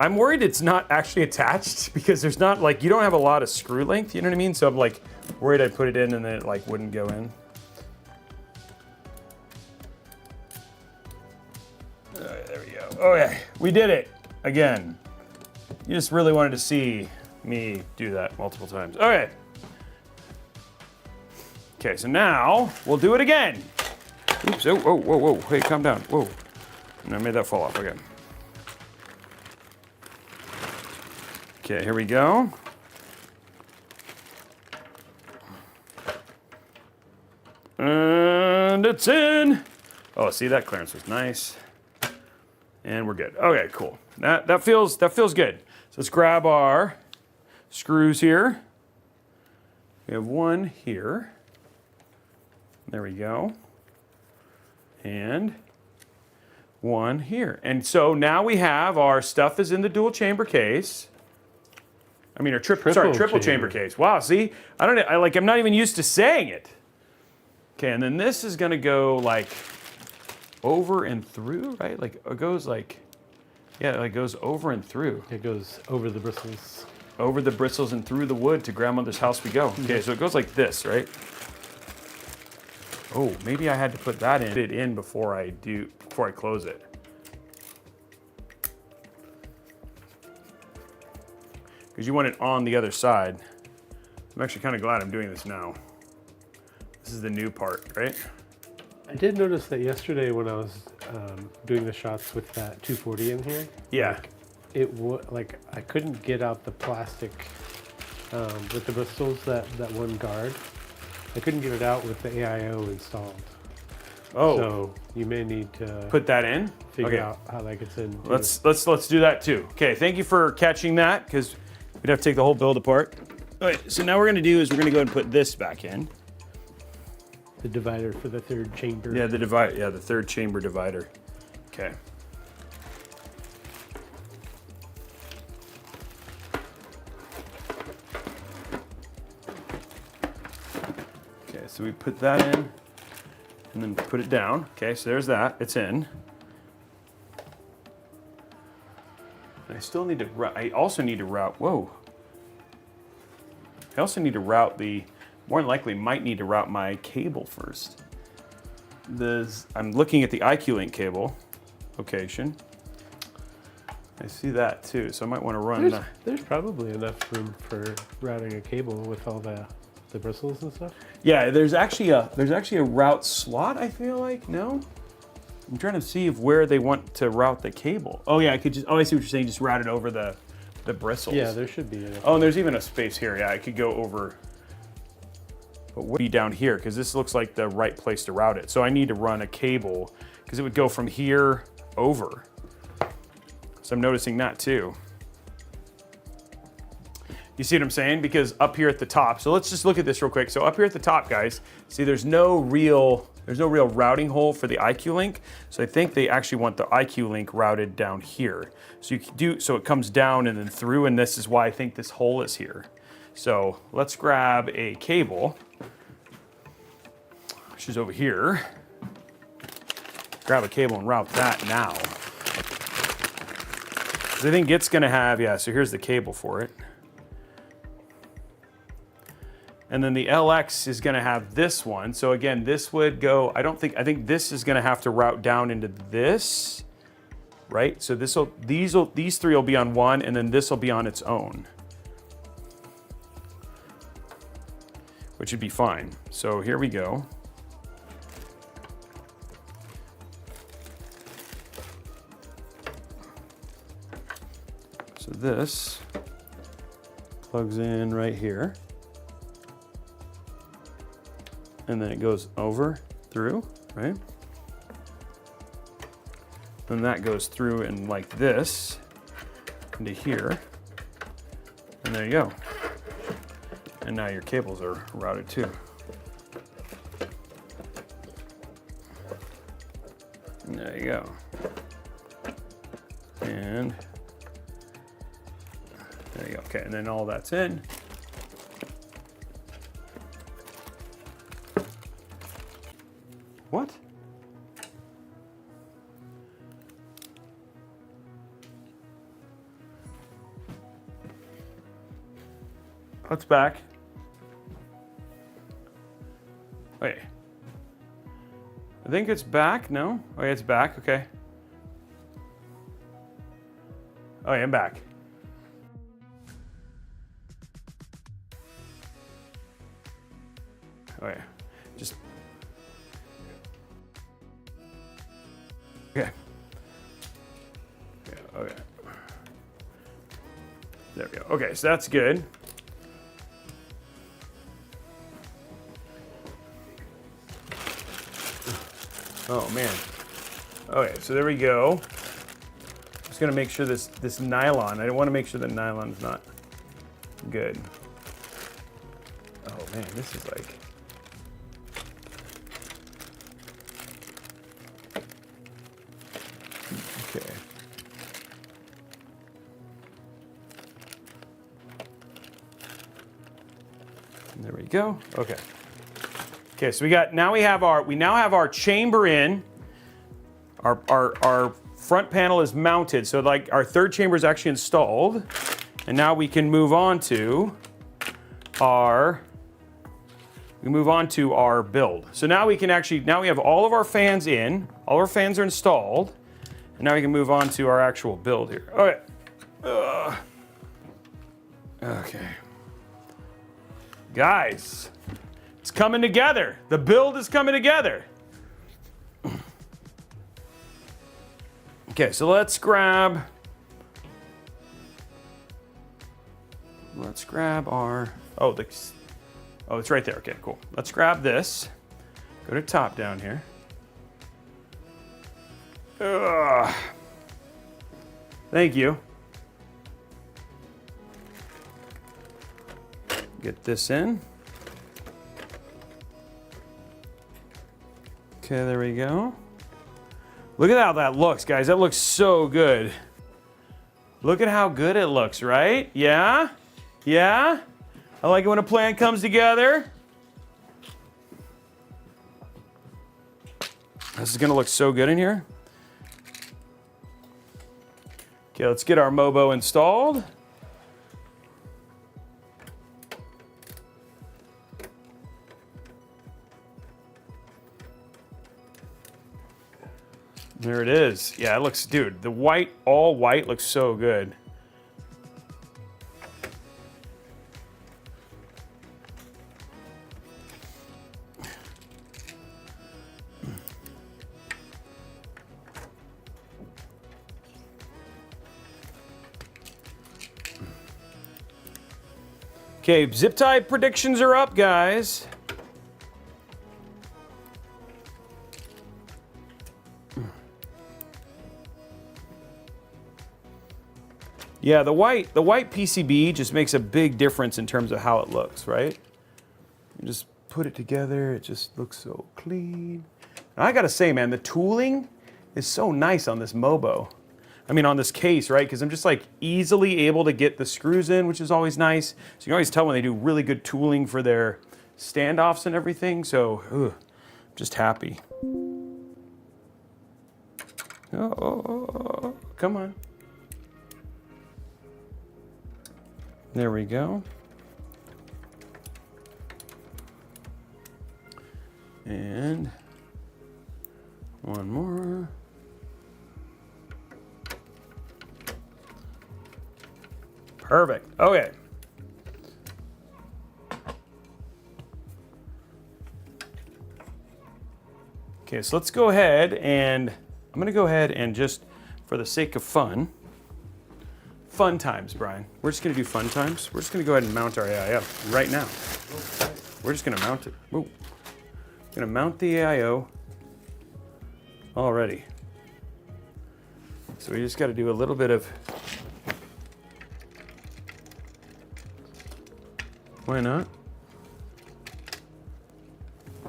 I'm worried it's not actually attached because there's not, like, you don't have a lot of screw length, you know what I mean? So I'm like worried I'd put it in and then it like wouldn't go in. All right, there we go. Okay, we did it again. You just really wanted to see me do that multiple times. Okay. Okay, so now we'll do it again. Oops, oh, whoa, whoa, whoa, hey, calm down, whoa. And I made that fall off, okay. Okay, here we go. And it's in. Oh, see, that clearance was nice. And we're good. Okay, cool. That feels good. So let's grab our screws here. We have one here. There we go. And one here. And so now we have our stuff is in the dual chamber case. I mean, our triple chamber case. Wow, see? I'm not even used to saying it. Okay, and then this is gonna go like over and through, right? Like it goes like, yeah, it like goes over and through. It goes over the bristles. Over the bristles and through the wood to grandmother's house we go. Okay, so it goes like this, right? Oh, maybe I had to put that in before I close it. Because you want it on the other side. I'm actually kind of glad I'm doing this now. This is the new part, right? I did notice that yesterday when I was doing the shots with that 240 in here. Yeah. Like I couldn't get out the plastic with the bristles, that one guard. I couldn't get it out with the AIO installed. Oh. So you may need to put that in. Figure out how that gets in. Let's do that too. Okay, thank you for catching that because we'd have to take the whole build apart. All right, so now what we're gonna do is we're gonna go ahead and put this back in. The divider for the third chamber. Yeah, the third chamber divider. Okay. Okay, so we put that in and then put it down. Okay, so there's that, it's in. I still need to I also need to route, whoa. I also need to route more than likely might need to route my cable first. I'm looking at the iCUE link cable location. I see that too, so I might want to run. There's probably enough room for routing a cable with all the bristles and stuff. Yeah, there's actually a route slot. I feel like no. I'm trying to see where they want to route the cable. Oh yeah, I could just. Oh, I see what you're saying. Just route it over the bristles. Yeah, there should be enough. Oh, and there's even a space here. Yeah, I could go over. But would be down here because this looks like the right place to route it. So I need to run a cable because it would go from here over. So I'm noticing that too. You see what I'm saying? Because up here at the top, so let's just look at this real quick. So up here at the top, guys, see there's no real routing hole for the iCUE link. So I think they actually want the iCUE link routed down here. So so it comes down and then through, and this is why I think this hole is here. So let's grab a cable, which is over here. Grab a cable and route that now. I think it's gonna have, yeah, so here's the cable for it. And then the LX is gonna have this one. So again, this would go, I think this is gonna have to route down into this, right? So these three will be on one, and then this will be on its own, which would be fine. So here we go. So this plugs in right here. And then it goes over, through, right? Then that goes through and like this into here. And there you go. And now your cables are routed too. And there you go. And there you go. Okay, and then all that's in. What? What's back? Wait. I think it's back, no? Oh yeah, it's back, okay. Oh yeah, I'm back. Oh yeah, just. Okay. Yeah, okay. There we go. Okay, so that's good. Oh man. Okay, so there we go. Just gonna make sure this nylon. I want to make sure the nylon's not good. Oh man, this is like. Okay. There we go. Okay. Okay, so we now have our chamber in. Our front panel is mounted, so like our third chamber is actually installed, and now we can move on to our build. So now we have all of our fans in, all our fans are installed, and now we can move on to our actual build here. Okay. Okay. Guys, it's coming together. The build is coming together. Okay, so let's grab our, it's right there. Okay, cool. Let's grab this. Go to top down here. Thank you. Get this in. Okay, there we go. Look at how that looks, guys. That looks so good. Look at how good it looks, right? Yeah? Yeah? I like it when a plan comes together. This is gonna look so good in here. Okay, let's get our Mobo installed. There it is. Yeah, it looks, dude, the white, all white looks so good. Okay, zip tie predictions are up, guys. Yeah, the white PCB just makes a big difference in terms of how it looks, right? You just put it together, it just looks so clean. And I gotta say, man, the tooling is so nice on this Mobo. I mean, on this case, right? Because I'm just like easily able to get the screws in, which is always nice. So you can always tell when they do really good tooling for their standoffs and everything. So, just happy. Oh, come on. There we go. And one more. Perfect. Okay. Okay, so let's go ahead and I'm going to go ahead and just, for the sake of fun times, Brian. We're just going to do fun times. We're just going to go ahead and mount our AIO right now. We're just going to mount it. Whoa. Going to mount the AIO already. So we just got to do a little bit of. Why not?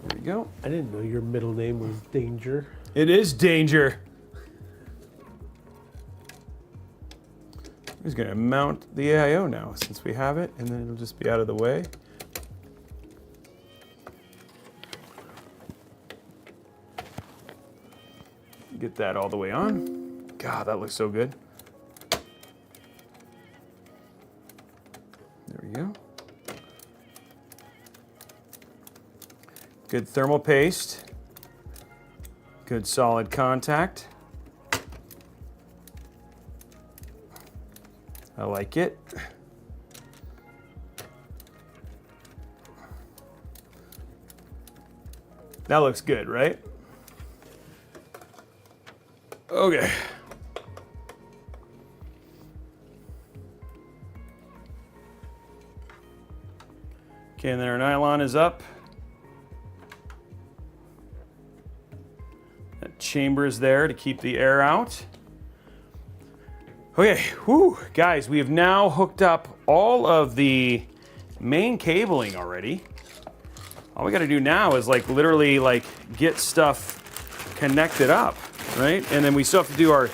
There we go. I didn't know your middle name was Danger. It is Danger. He's gonna mount the AIO now since we have it, and then it'll just be out of the way. Get that all the way on. God, that looks so good. There we go. Good thermal paste. Good solid contact. I like it. That looks good, right? Okay. Okay, and then our nylon is up. That chamber is there to keep the air out. Okay, whew, guys, we have now hooked up all of the main cabling already. All we got to do now is like literally like get stuff connected up, right? And then we still have to do our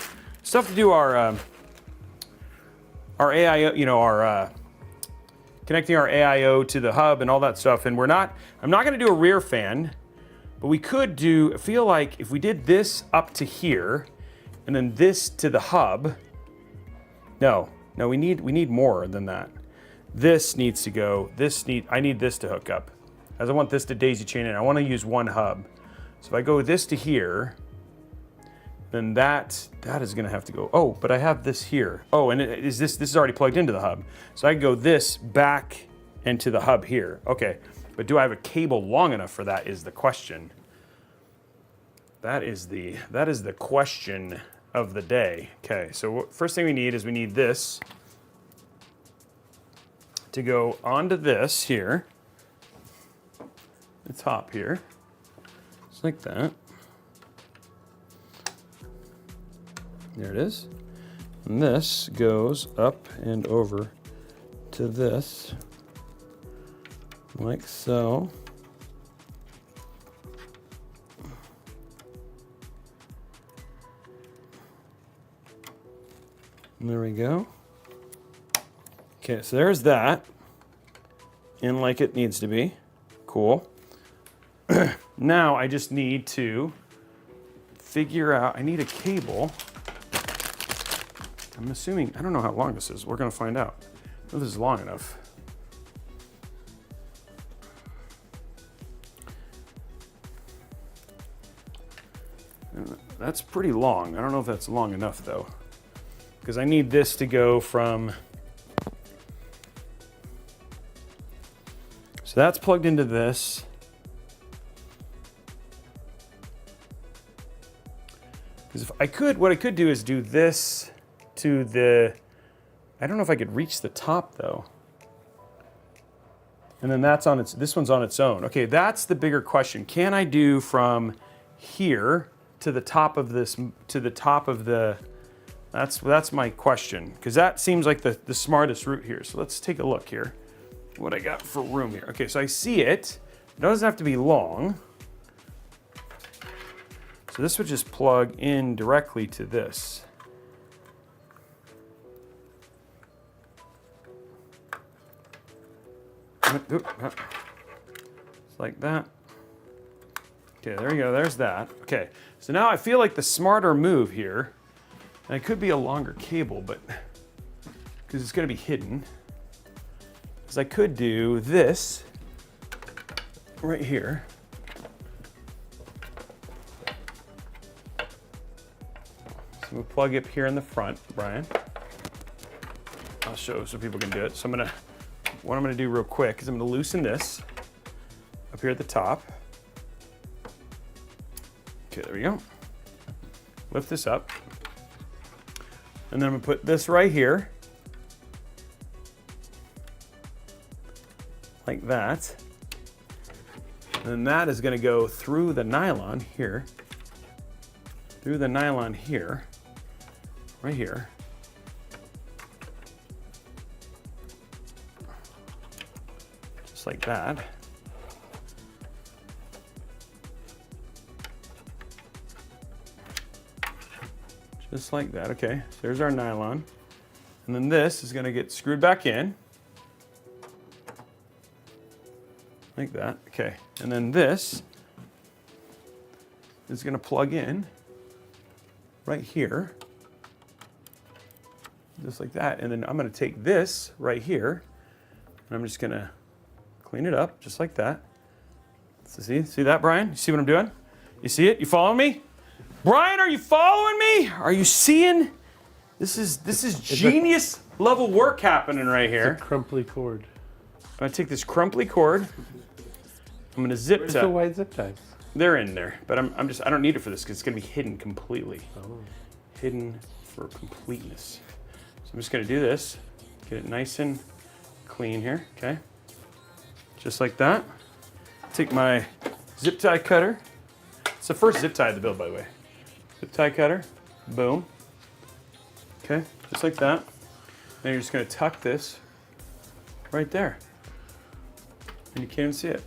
AIO, you know, our connecting our AIO to the hub and all that stuff. And I'm not going to do a rear fan, but we could do. I feel like if we did this up to here, and then this to the hub. No, we need more than that. This needs to go. I need this to hook up, as I want this to daisy chain in. I want to use one hub. So if I go this to here, then that is going to have to go. Oh, but I have this here. Oh, and this is already plugged into the hub. So I can go this back into the hub here. Okay, but do I have a cable long enough for that is the question. That is the question of the day. Okay, so first thing we need is this to go onto this here, the top here, just like that. There it is. And this goes up and over to this, like so. And there we go. Okay, so there's that. In like it needs to be. Cool. Now I just need to figure out, I need a cable. I'm assuming, I don't know how long this is. We're gonna find out. I know this is long enough. That's pretty long. I don't know if that's long enough though, because I need this to go from, so that's plugged into this. Because if I could, what I could do is do this to the, I don't know if I could reach the top though. And then that's on its, this one's on its own. Okay, that's the bigger question. Can I do from here to the top of this, to the top of the, that's my question. Because that seems like the smartest route here. So let's take a look here. What I got for room here. Okay, so I see it. It doesn't have to be long. So this would just plug in directly to this. It's like that. Okay, there you go, there's that. Okay, so now I feel like the smarter move here, and it could be a longer cable, but because it's gonna be hidden, is I could do this right here. So we'll plug it here in the front, Brian. I'll show so people can do it. So what I'm gonna do real quick is I'm gonna loosen this up here at the top. Okay, there we go. Lift this up. And then I'm gonna put this right here. Like that. And then that is gonna go through the nylon here. Through the nylon here. Right here. Just like that. Just like that, okay. So there's our nylon. And then this is gonna get screwed back in. Like that, okay. And then this is gonna plug in right here, just like that. And then I'm gonna take this right here, and I'm just gonna clean it up, just like that. So see that, Brian? You see what I'm doing? You see it? You following me? Brian, are you following me? Are you seeing? This is genius level work happening right here. It's a crumply cord. I'm gonna take this crumply cord. I'm gonna zip Where's tie. the white zip ties? They're in there, but I don't need it for this because it's gonna be hidden completely. Oh. Hidden for completeness. So I'm just gonna do this, get it nice and clean here, okay? Just like that. Take my zip tie cutter. It's the first zip tie of the build, by the way. Zip tie cutter, boom. Okay, just like that. Then you're just gonna tuck this right there. And you can't even see it.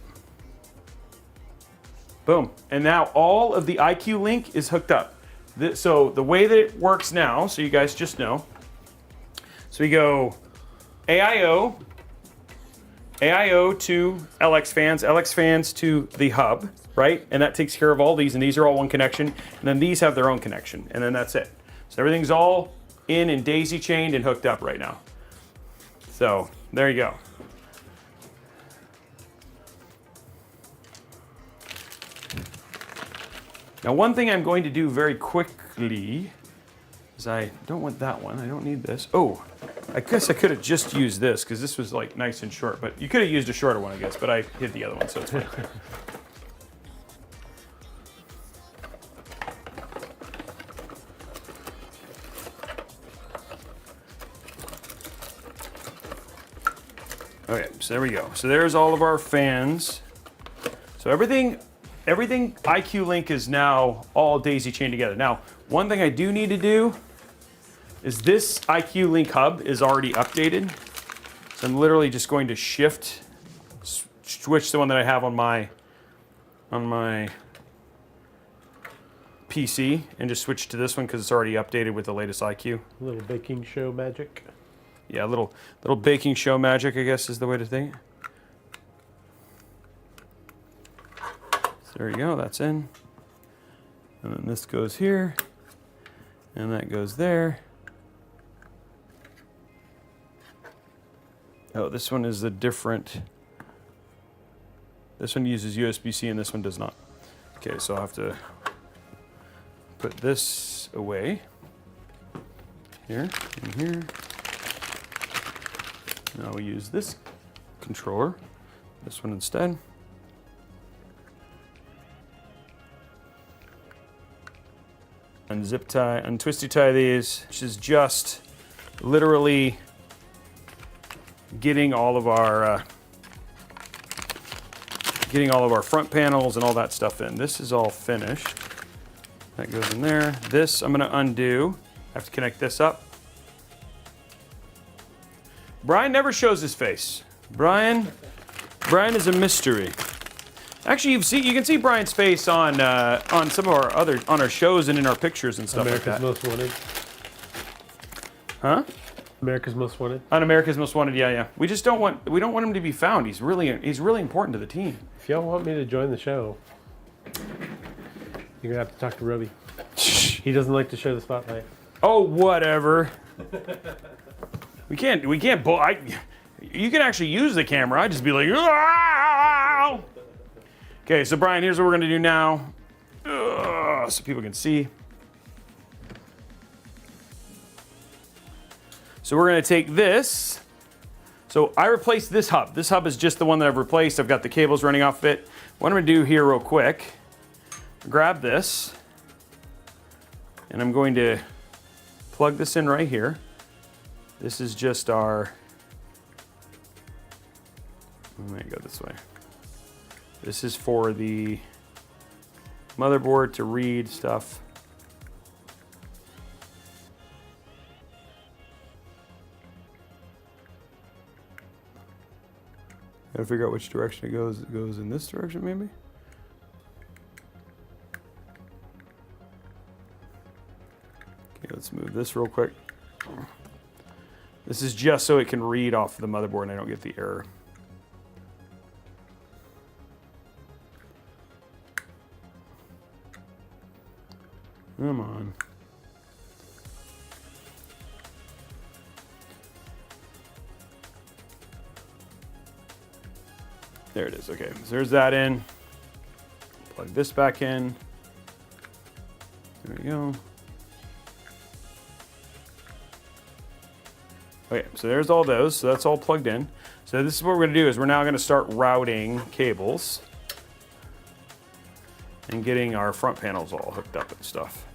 Boom. And now all of the iCUE link is hooked up. So the way that it works now, so you guys just know. So we go AIO to LX fans to the hub, right? And that takes care of all these, and these are all one connection. And then these have their own connection, and then that's it. So everything's all in and daisy chained and hooked up right now. So there you go. Now, one thing I'm going to do very quickly is I don't want that one. I don't need this. Oh, I guess I could have just used this because this was like nice and short, but you could have used a shorter one, I guess, but I hid the other one, so it's fine. Okay, so there we go. So there's all of our fans. So everything iCUE link is now all daisy chained together. Now, one thing I do need to do is this iCUE link hub is already updated. So I'm literally just going to switch the one that I have on my PC and just switch to this one because it's already updated with the latest iCUE. A little baking show magic. Yeah, a little baking show magic, I guess, is the way to think. So there you go, that's in. And then this goes here, and that goes there. Oh, this one is a different. This one uses USB-C and this one does not. Okay, so I'll have to put this away. Here and here. Now we use this controller, this one instead. Unzip tie, untwisty tie these, which is just literally getting all of our front panels and all that stuff in. This is all finished. That goes in there. This I'm gonna undo. I have to connect this up. Brian never shows his face. Brian is a mystery. Actually, you can see Brian's face on some of our shows and in our pictures and stuff America's like that. Most Wanted. Huh? America's Most Wanted. On America's Most Wanted, yeah. We don't want him to be found. He's really important to the team. If y'all want me to join the show, you're gonna have to talk to Robey. He doesn't like to show the spotlight. Oh, whatever. We can't. You can actually use the camera. I just be like, "Aah!" Okay. So Brian, here's what we're gonna do now, so people can see. So we're gonna take this. So I replaced this hub. This hub is just the one that I've replaced. I've got the cables running off of it. What I'm gonna do here real quick, grab this, and I'm going to plug this in right here. This is just our, let me go this way. This is for the motherboard to read stuff. Gotta figure out which direction it goes. It goes in this direction, maybe? Okay, let's move this real quick. This is just so it can read off the motherboard and I don't get the error. Come on. There it is. Okay, so there's that in. Plug this back in. There we go. Okay, so there's all those. So that's all plugged in. So this is what we're going to do is we're now going to start routing cables and getting our front panels all hooked up and stuff.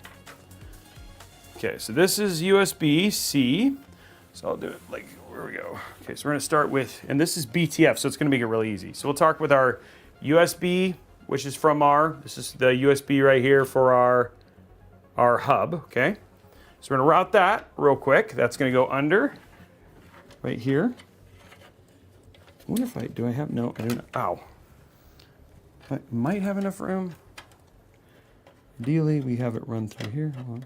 Okay, so this is USB-C. So I'll do it like, where we go. Okay, so we're going to start with, and this is BTF, so it's going to make it really easy. So we'll talk with our USB, which is from this is the USB right here for our hub, okay? So we're going to route that real quick. That's going to go under right here. I wonder if do I have, no, I don't, ow. I might have enough room. Ideally, we have it run through here. Hold on.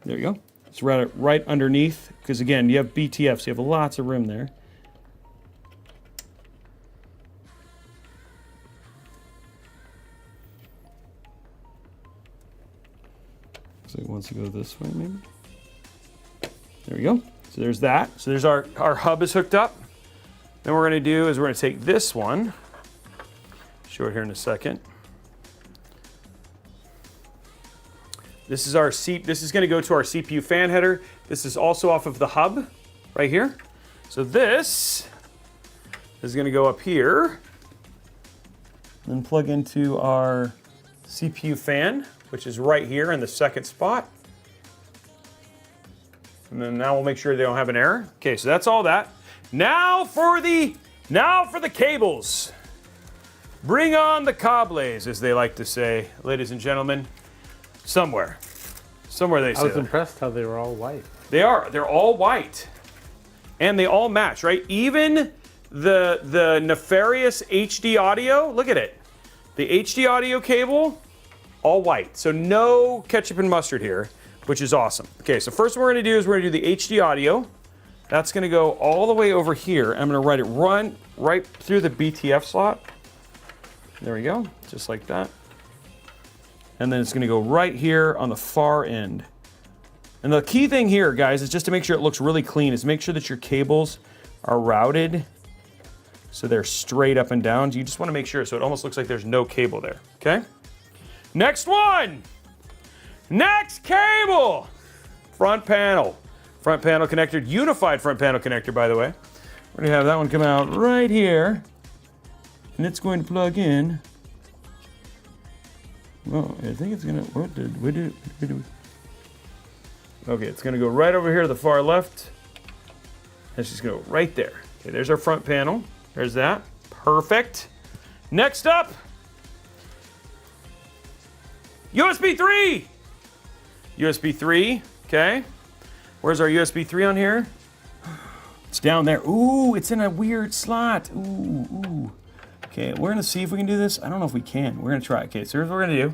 There you go. Let's route it right underneath, because again, you have BTF, so you have lots of room there. So it wants to go this way, maybe. There we go. So there's that. So there's our hub is hooked up. Then what we're going to do is we're going to take this one. Show it here in a second. This is this is going to go to our CPU fan header. This is also off of the hub right here. So this is going to go up here and plug into our CPU fan, which is right here in the second spot. And then now we'll make sure they don't have an error. Okay, so that's all that. Now for the cables. Bring on the cables, as they like to say, ladies and gentlemen. Somewhere they say I was that. impressed how they were all white. They're all white. And they all match, right? Even the nefarious HD audio, look at it. The HD audio cable, all white. So no ketchup and mustard here, which is awesome. Okay, so first what we're gonna do is we're gonna do the HD audio. That's gonna go all the way over here. I'm gonna run right through the BTF slot. There we go, just like that. And then it's going to go right here on the far end. And the key thing here, guys, is just to make sure it looks really clean, is make sure that your cables are routed so they're straight up and down. You just want to make sure so it almost looks like there's no cable there, okay? Next one! Next cable! Front panel. Front panel connector, unified front panel connector, by the way. We're going to have that one come out right here. And it's going to plug in. Well, I think it's gonna, what did we do? Okay, it's gonna go right over here to the far left. It's just gonna go right there. Okay, there's our front panel. There's that, perfect. Next up, USB 3. USB 3, okay. Where's our USB 3 on here? It's down there. Ooh, it's in a weird slot. Ooh. Okay, we're gonna see if we can do this. I don't know if we can. We're gonna try. Okay, so here's what we're gonna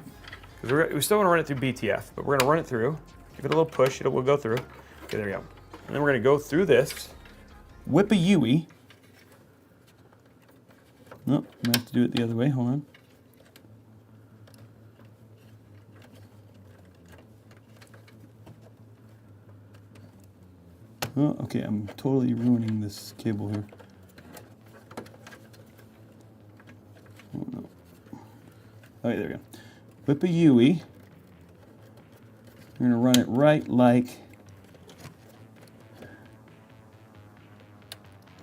do. We still wanna run it through BTF, but we're gonna run it through. Give it a little push, it will go through. Okay, there we go. And then we're gonna go through this, whip a UE. Nope, I'm gonna have to do it the other way, hold on. Oh, okay, I'm totally ruining this cable here. Oh, no. Okay, there we go. Whip a UE. We're going to run it right like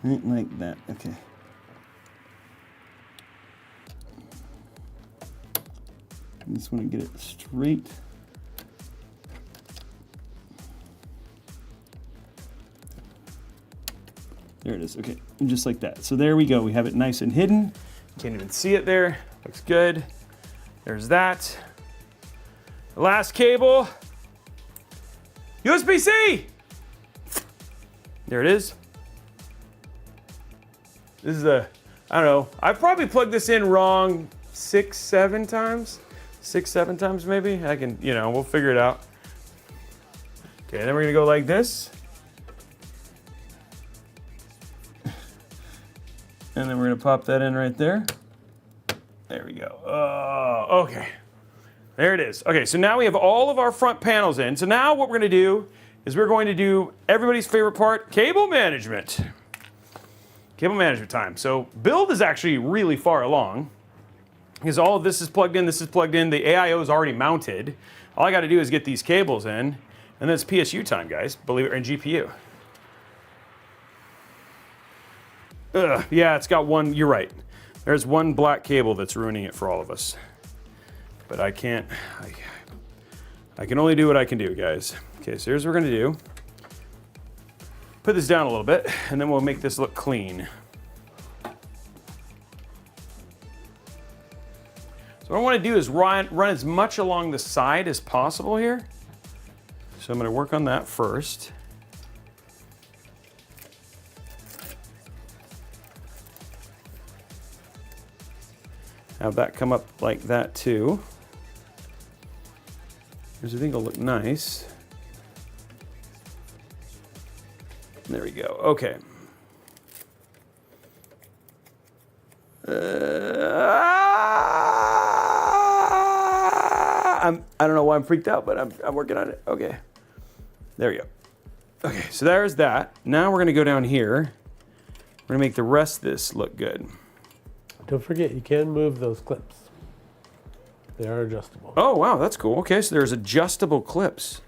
that. Okay. I just want to get it straight. There it is. Okay, and just like that. So there we go. We have it nice and hidden. Can't even see it there. Looks good. There's that. The last cable. USB-C! There it is. This is I don't know. I've probably plugged this in wrong 6, 7 times. 6, 7 times maybe. I can, we'll figure it out. Okay, then we're gonna go like this. And then we're gonna pop that in right there. There we go. Okay. There it is. Okay, so now we have all of our front panels in. So now what we're gonna do is we're going to do everybody's favorite part, cable management. Cable management time. So build is actually really far along because all of this is plugged in, this is plugged in, the AIO is already mounted. All I gotta do is get these cables in, and then it's PSU time, guys, believe it, and GPU. Yeah, it's got one, you're right. There's one black cable that's ruining it for all of us. But I can't, I can only do what I can do, guys. Okay, so here's what we're gonna do. Put this down a little bit, and then we'll make this look clean. So what I wanna do is run as much along the side as possible here. So I'm gonna work on that first. Have that come up like that too. Because I think it'll look nice. There we go. Okay. I don't know why I'm freaked out, but I'm working on it. Okay. There we go. Okay, so there's that. Now we're gonna go down here. We're gonna make the rest of this look good. Don't forget, you can move those clips. They are adjustable. Oh, wow, that's cool. Okay, so there's adjustable clips.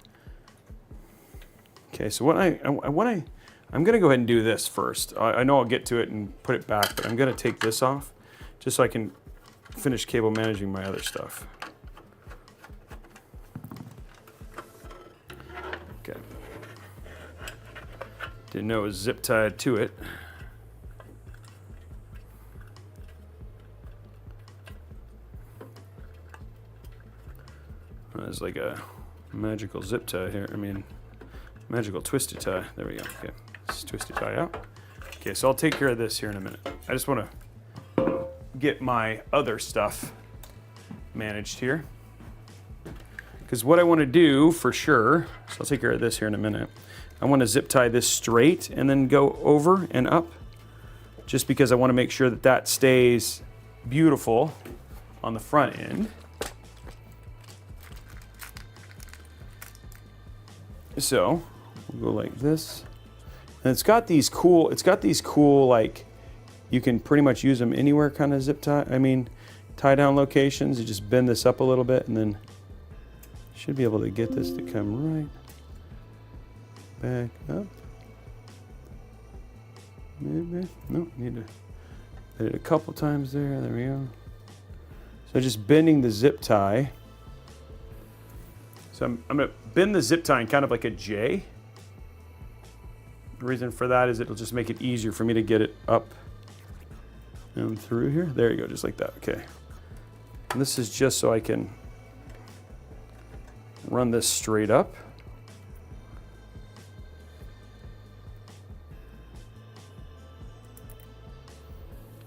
Okay, so I'm gonna go ahead and do this first. I know I'll get to it and put it back, but I'm gonna take this off just so I can finish cable managing my other stuff. Okay. Didn't know it was zip tied to it. There's like a magical zip tie here. I mean, magical twisted tie. There we go. Okay, let's twist the tie out. Okay, so I'll take care of this here in a minute. I just want to get my other stuff managed here. Because what I want to do for sure, so I'll take care of this here in a minute. I want to zip tie this straight and then go over and up. Just because I want to make sure that that stays beautiful on the front end. So we'll go like this, and it's got these cool, like, you can pretty much use them anywhere kind of zip tie, tie down locations. You just bend this up a little bit and then should be able to get this to come right back up. Maybe, no, need to hit it a couple times there, there we go. So just bending the zip tie. So I'm gonna bend the zip tie in kind of like a J. The reason for that is it'll just make it easier for me to get it up and through here. There you go, just like that, okay. And this is just so I can run this straight up.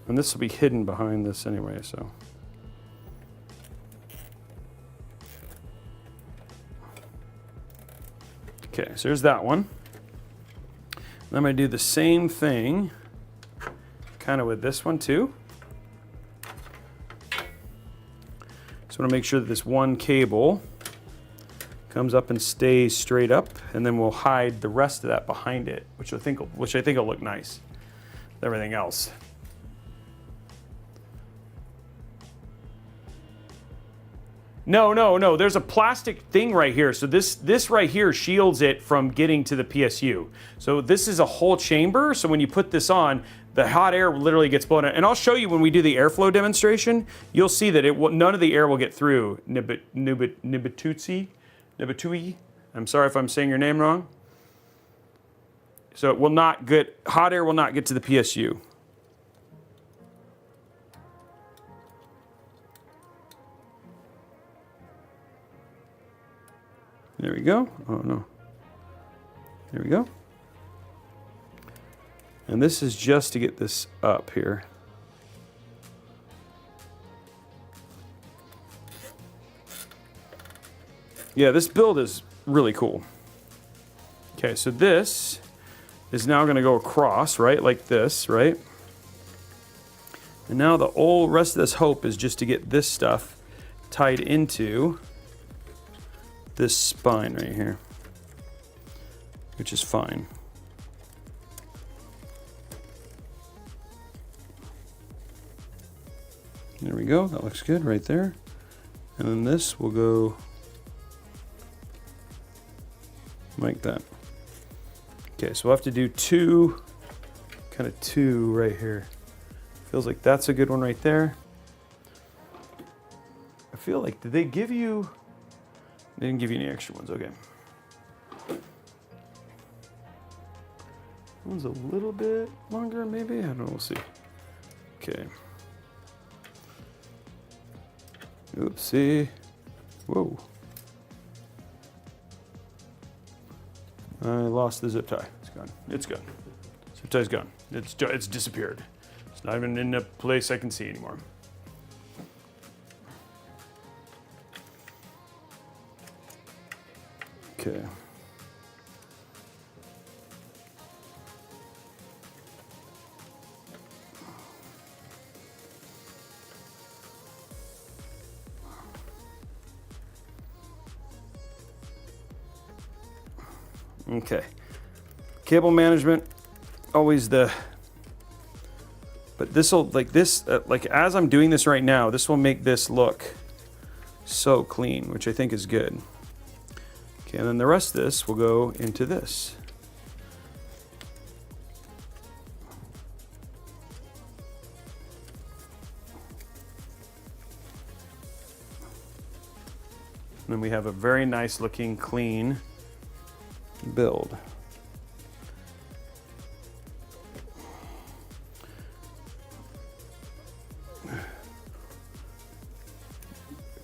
And this will be hidden behind this anyway, so. Okay, so there's that one. And I'm gonna do the same thing kind of with this one too. So I wanna make sure that this one cable comes up and stays straight up, and then we'll hide the rest of that behind it, which I think will look nice with everything else. No, there's a plastic thing right here. So this right here shields it from getting to the PSU. So this is a whole chamber. So when you put this on, the hot air literally gets blown out. And I'll show you when we do the airflow demonstration, you'll see that none of the air will get through Nibitui. I'm sorry if I'm saying your name wrong. So it will not get, hot air will not get to the PSU. There we go. Oh no. There we go. And this is just to get this up here. Yeah, this build is really cool. Okay, so this is now going to go across, right? Like this, right? And now the whole rest of this hope is just to get this stuff tied into this spine right here, which is fine. There we go, that looks good right there. And then this will go like that. Okay, so we'll have to do two right here. Feels like that's a good one right there. I feel like, did they give you, they didn't give you any extra ones, okay. One's a little bit longer maybe, I don't know, we'll see. Okay. Oopsie. Whoa. I lost the zip tie. It's gone. It's gone. Zip tie's gone. It's disappeared. It's not even in a place I can see anymore. Okay. Okay. Cable management, always the, but this will, like this, like as I'm doing this right now, this will make this look so clean, which I think is good. Okay, and then the rest of this will go into this. And then we have a very nice looking clean build.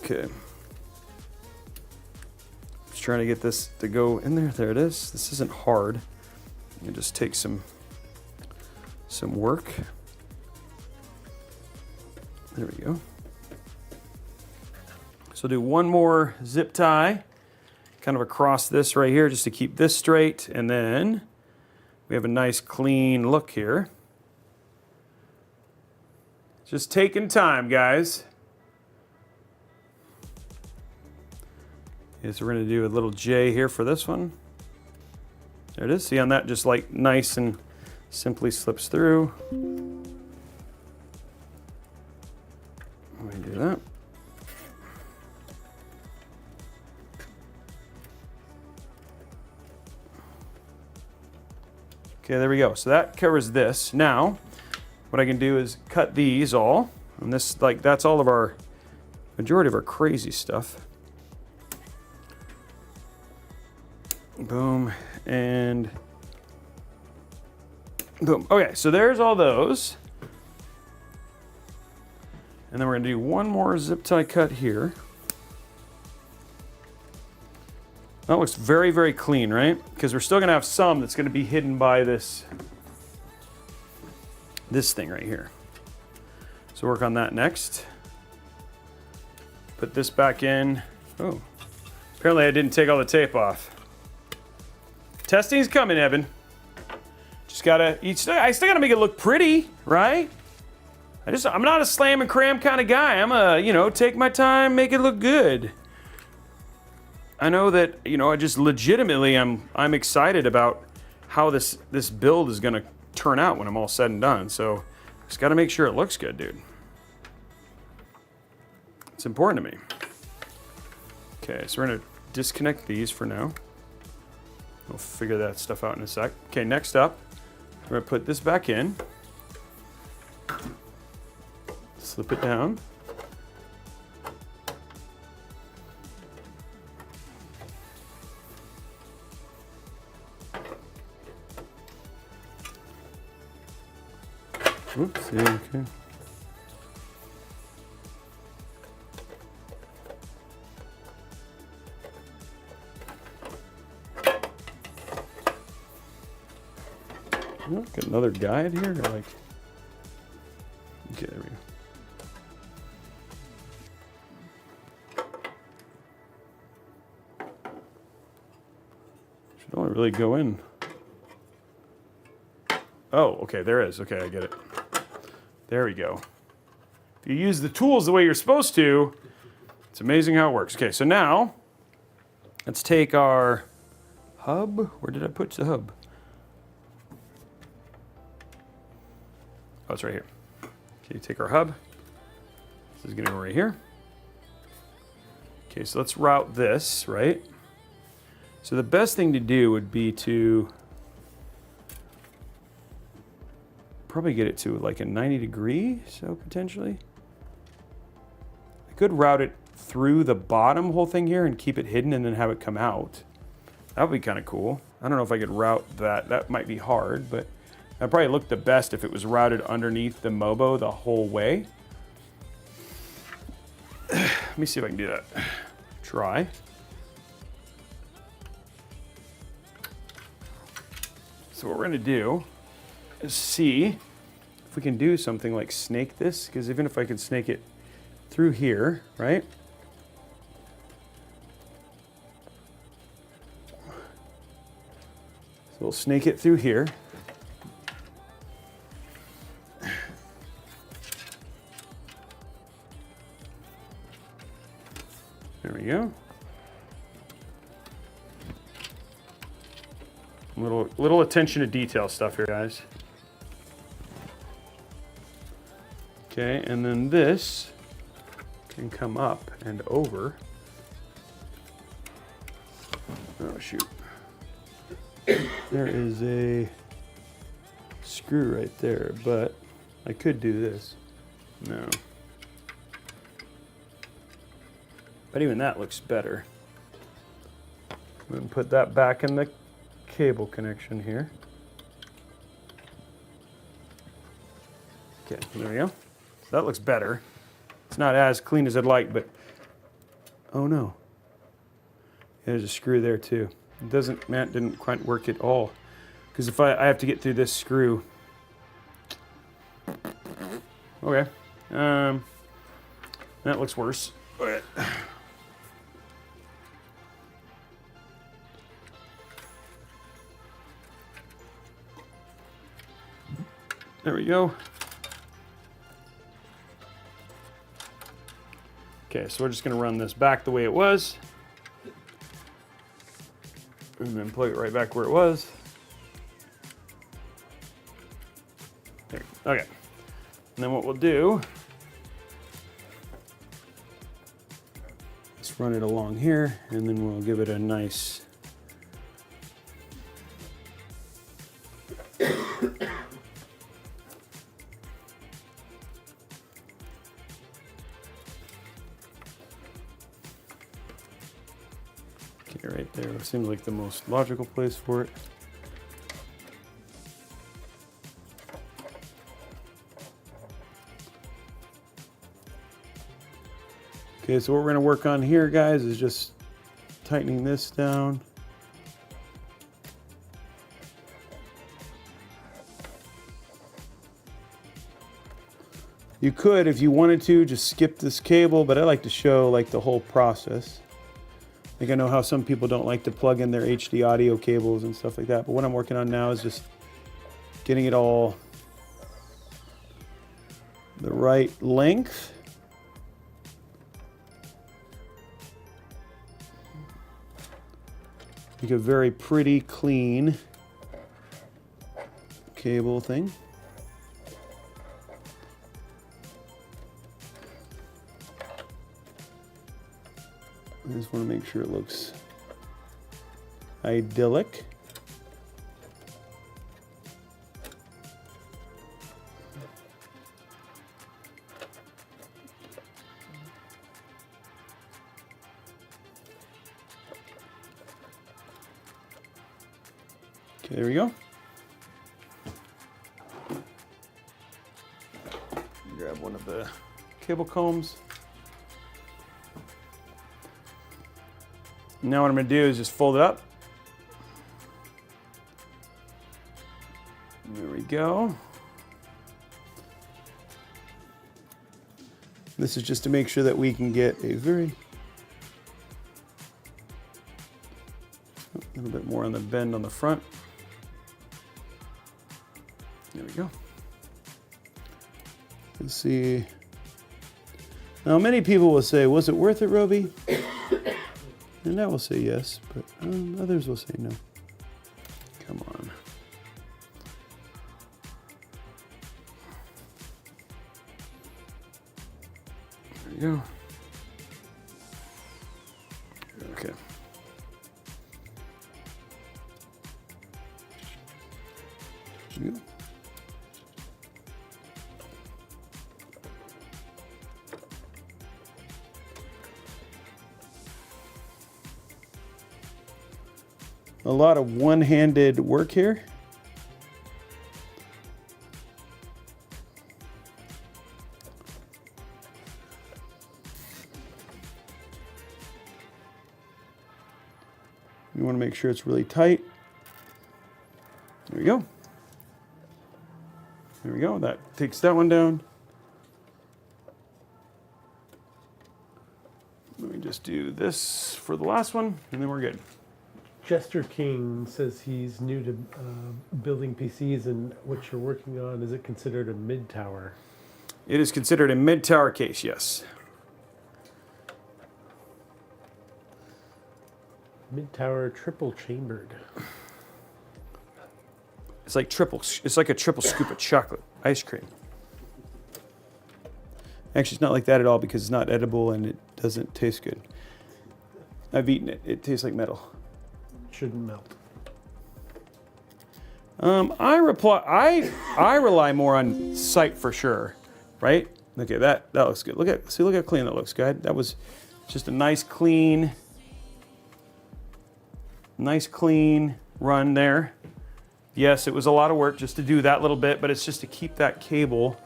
Okay. Just trying to get this to go in there. There it is. This isn't hard. It just takes some work. There we go. So do one more zip tie, kind of across this right here, just to keep this straight, and then we have a nice clean look here. Just taking time, guys. Okay, so we're gonna do a little J here for this one. There it is. See on that, just like nice and simply slips through. Let me do that. Okay, there we go. So that covers this. Now, what I can do is cut these all, and this, like, that's all of our, majority of our crazy stuff. Boom, and boom. Okay, so there's all those. And then we're gonna do one more zip tie cut here. That looks very, very clean, right? Because we're still gonna have some that's gonna be hidden by this thing right here. So work on that next. Put this back in. Oh, apparently I didn't take all the tape off. Testing's coming, Evan. Just gotta, I still gotta make it look pretty, right? I'm not a slam and cram kind of guy. I'm a, you know, take my time, make it look good. I know that, you know, I just legitimately, I'm excited about how this build is gonna turn out when I'm all said and done. So just gotta make sure it looks good, dude. It's important to me. Okay, so we're gonna disconnect these for now. We'll figure that stuff out in a sec. Okay, next up, we're gonna put this back in. Slip it down. Oops, yeah, okay. Oh, got another guide here, or like, okay, there we go. Should only really go in. Oh, okay, there is. Okay, I get it. There we go. if you use the tools the way you're supposed to, it's amazing how it works. Okay, so now let's take our hub. Where did I put the hub? Oh, it's right here. Okay, take our hub. This is gonna go right here. Okay, so let's route this, right? So the best thing to do would be to probably get it to like a 90 degree, so potentially. I could route it through the bottom whole thing here and keep it hidden and then have it come out. That would be kind of cool. I don't know if I could route that. That might be hard, but that'd probably look the best if it was routed underneath the Mobo the whole way. Let me see if I can do that. Try. So what we're gonna do is see if we can do something like snake this, because even if I could snake it through here, right? So we'll snake it through here. There we go. Little attention to detail stuff here, guys. Okay, and then this can come up and over. Oh shoot. There is a screw right there, but I could do this. No. But even that looks better. I'm going to put that back in the cable connection here. Okay, there we go. So that looks better. It's not as clean as I'd like, but oh no. There's a screw there too. It doesn't, man, it didn't quite work at all. Because if I have to get through this screw. Okay. That looks worse. Okay. There we go. Okay, so we're just going to run this back the way it was. And then plug it right back where it was. There. Okay. And then what we'll do is run it along here, and then we'll give it a nice right there. It seems like the most logical place for it. Okay, so what we're going to work on here, guys, is just tightening this down. You could, if you wanted to, just skip this cable, but I like to show like the whole process. I think I know how some people don't like to plug in their HD audio cables and stuff like that, but what I'm working on now is just getting it all the right length. Make a very pretty, clean cable thing. I just want to make sure it looks idyllic. Okay, there we go. Grab one of the cable combs. Now what I'm going to do is just fold it up. There we go. This is just to make sure that we can get a little bit more on the bend on the front. There we go. You can see Now, many people will say, was it worth it, Robey? And I will say yes, but others will say no. Come on. There you go. Okay. There you go. A lot of one-handed work here. You want to make sure it's really tight. There we go. There we go. That takes that one down. Let me just do this for the last one, and then we're good. Jester King says he's new to building PCs, and what you're working on, is it considered a mid-tower? It is considered a mid-tower case, yes. Mid-tower triple chambered. It's like a triple scoop of chocolate ice cream. Actually, it's not like that at all because it's not edible and it doesn't taste good. I've eaten it. It tastes like metal. Shouldn't melt. I rely more on sight for sure, right? Okay, that looks good. Look how clean that looks, guys. That was just a nice clean run there. Yes, it was a lot of work just to do that little bit, but it's just to keep that cable.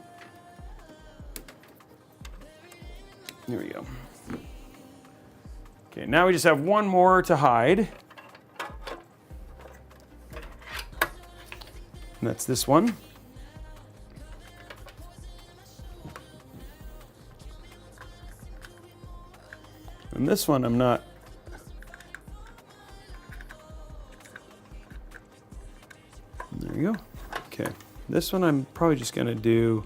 There we go. Okay, now we just have one more to hide. And that's this one. And this one I'm not. There you go. Okay. This one I'm probably just going to do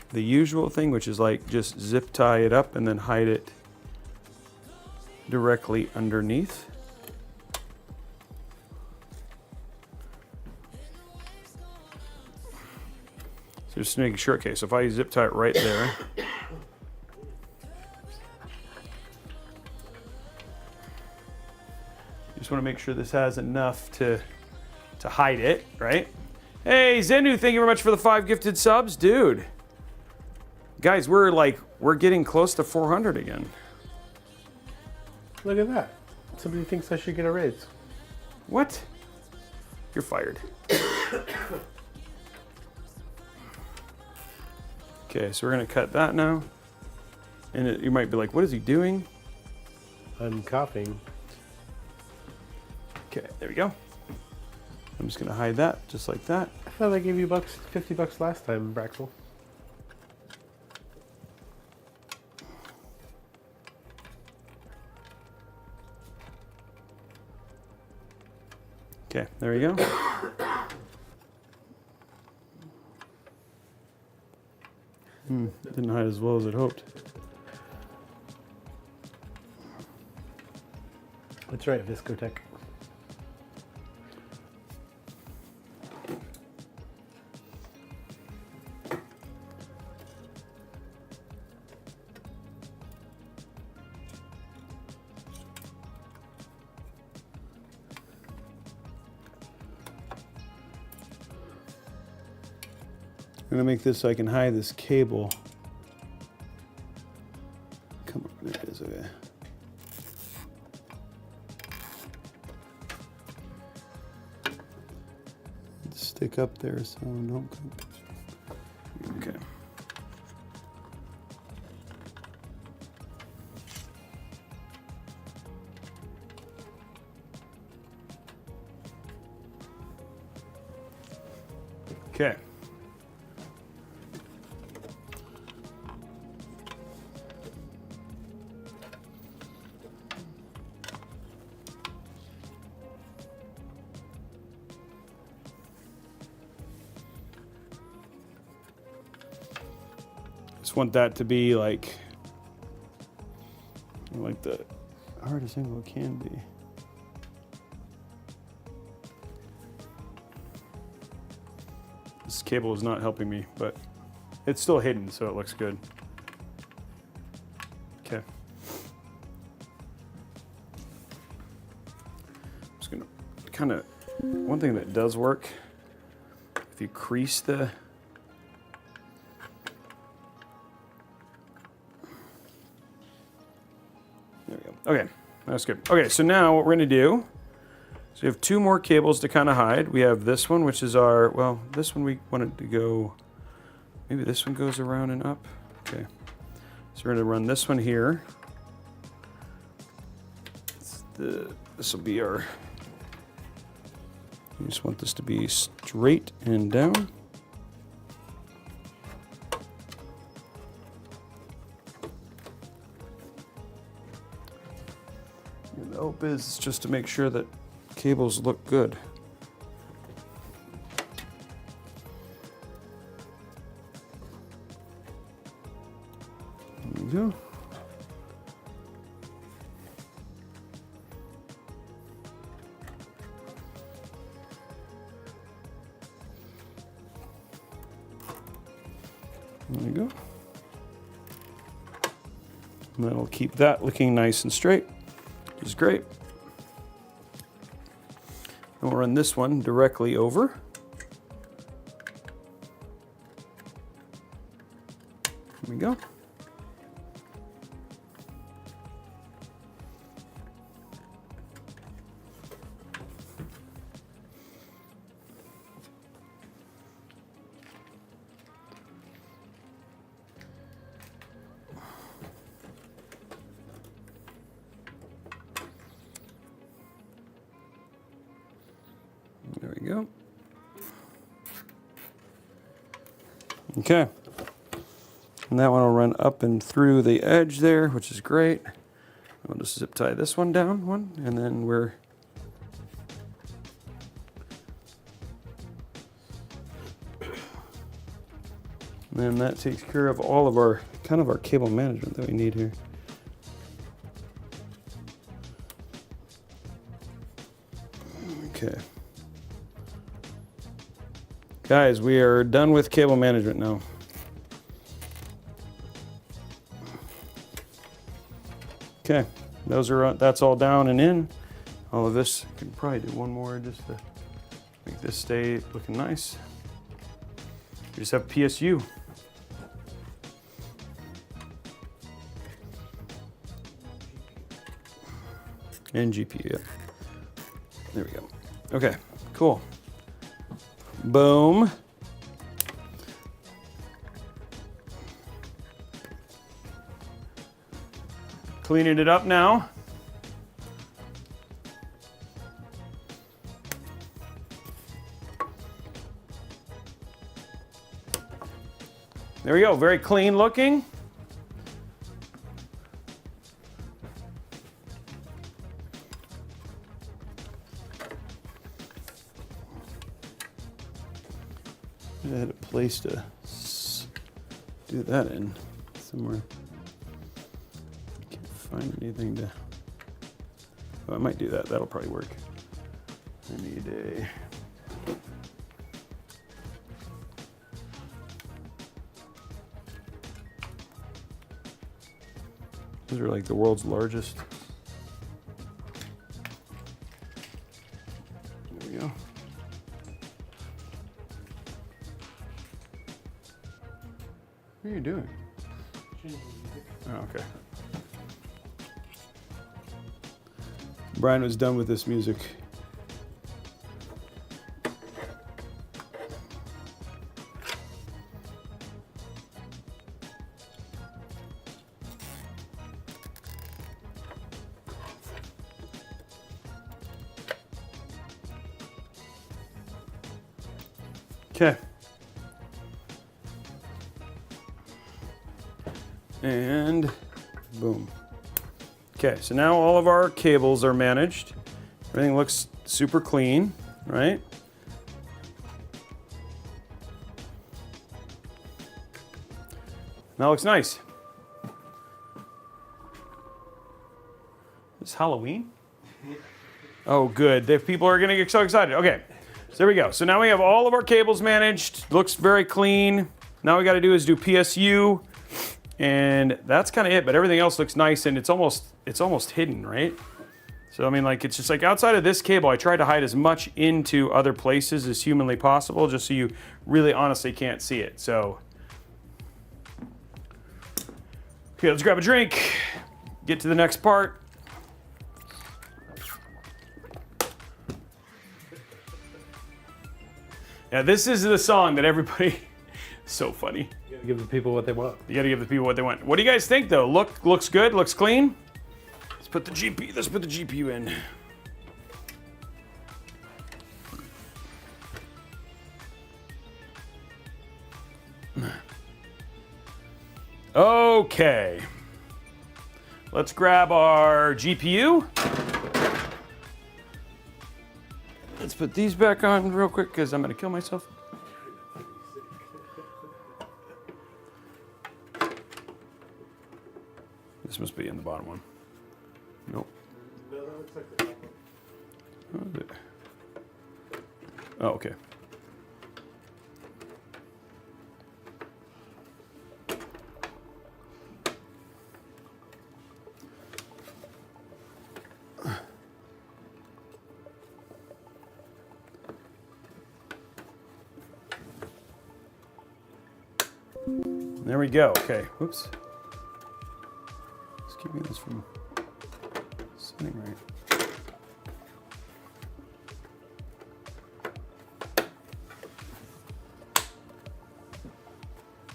the usual thing, which is like just zip tie it up and then hide it directly underneath. So just making sure, okay, so if I zip tie it right there. Just want to make sure this has enough to hide it, right? Hey, Zenu, thank you very much for the 5 gifted subs. Dude. Guys, we're getting close to 400 again. Look at that. Somebody thinks I should get a raise. What? You're fired. Okay, so we're gonna cut that now. And you might be like, what is he doing? I'm coughing. Okay, there we go. I'm just gonna hide that, just like that. I thought I gave you $50 last time, Braxel. Okay, there we go. Didn't hide as well as I'd hoped. That's right, Viscotech. I'm gonna make this so I can hide this cable. Come on, there it is, okay. Stick up there so don't come. Okay. Okay. Just want that to be like like the hardest angle it can be. This cable is not helping me, but it's still hidden, so it looks good. Okay. I'm just gonna kind of, one thing that does work, if you crease the, there we go. Okay, that's good. Okay, so now what we're gonna do, so we have two more cables to kind of hide. We have this one, which is our, well, this one we wanted to go, maybe this one goes around and up. Okay, so we're gonna run this one here. This will be our, you just want this to be straight and down. And the hope is just to make sure that cables look good. There we go. There you go. And that'll keep that looking nice and straight, which is great. And we'll run this one directly over. There we go. There we go. Okay. And that one will run up and through the edge there, which is great. We'll just zip tie this one down, and then we're and then that takes care of all of our kind of our cable management that we need here. Okay. Guys, we are done with cable management now. Okay, that's all down and in. All of this, I can probably do one more just to make this stay looking nice. We just have PSU. And GPU, yeah. There we go. Okay, cool. Boom. Cleaning it up now. There we go, very clean looking. I had a place to do that in somewhere. Can't find anything to. Oh, I might do that. That'll probably work. I need a. These are like the world's largest. There we go. What are you doing? Oh, okay. Brian was done with this music. Okay. And boom. Okay, so now all of our cables are managed. Everything looks super clean, right? Now it looks nice. It's Halloween? Oh, good. People are going to get so excited. Okay, so there we go. So now we have all of our cables managed. Looks very clean. Now we got to do is do PSU, and that's kind of it. But everything else looks nice, and it's almost hidden, right? So I mean, like, it's just like outside of this cable, I tried to hide as much into other places as humanly possible, just so you really honestly can't see it. So, okay, let's grab a drink. Get to the next part. Yeah, this is the song that everybody. So funny. You gotta give the people what they want. You gotta give the people what they want. What do you guys think, though? Looks good. Looks clean. Let's put the GPU in. Okay. Let's grab our GPU. Let's put these back on real quick because I'm gonna kill myself. This must be in the bottom one. Nope. No, that looks like the top one. Oh, okay. There we go. Okay. Whoops. Just keeping this from sitting right.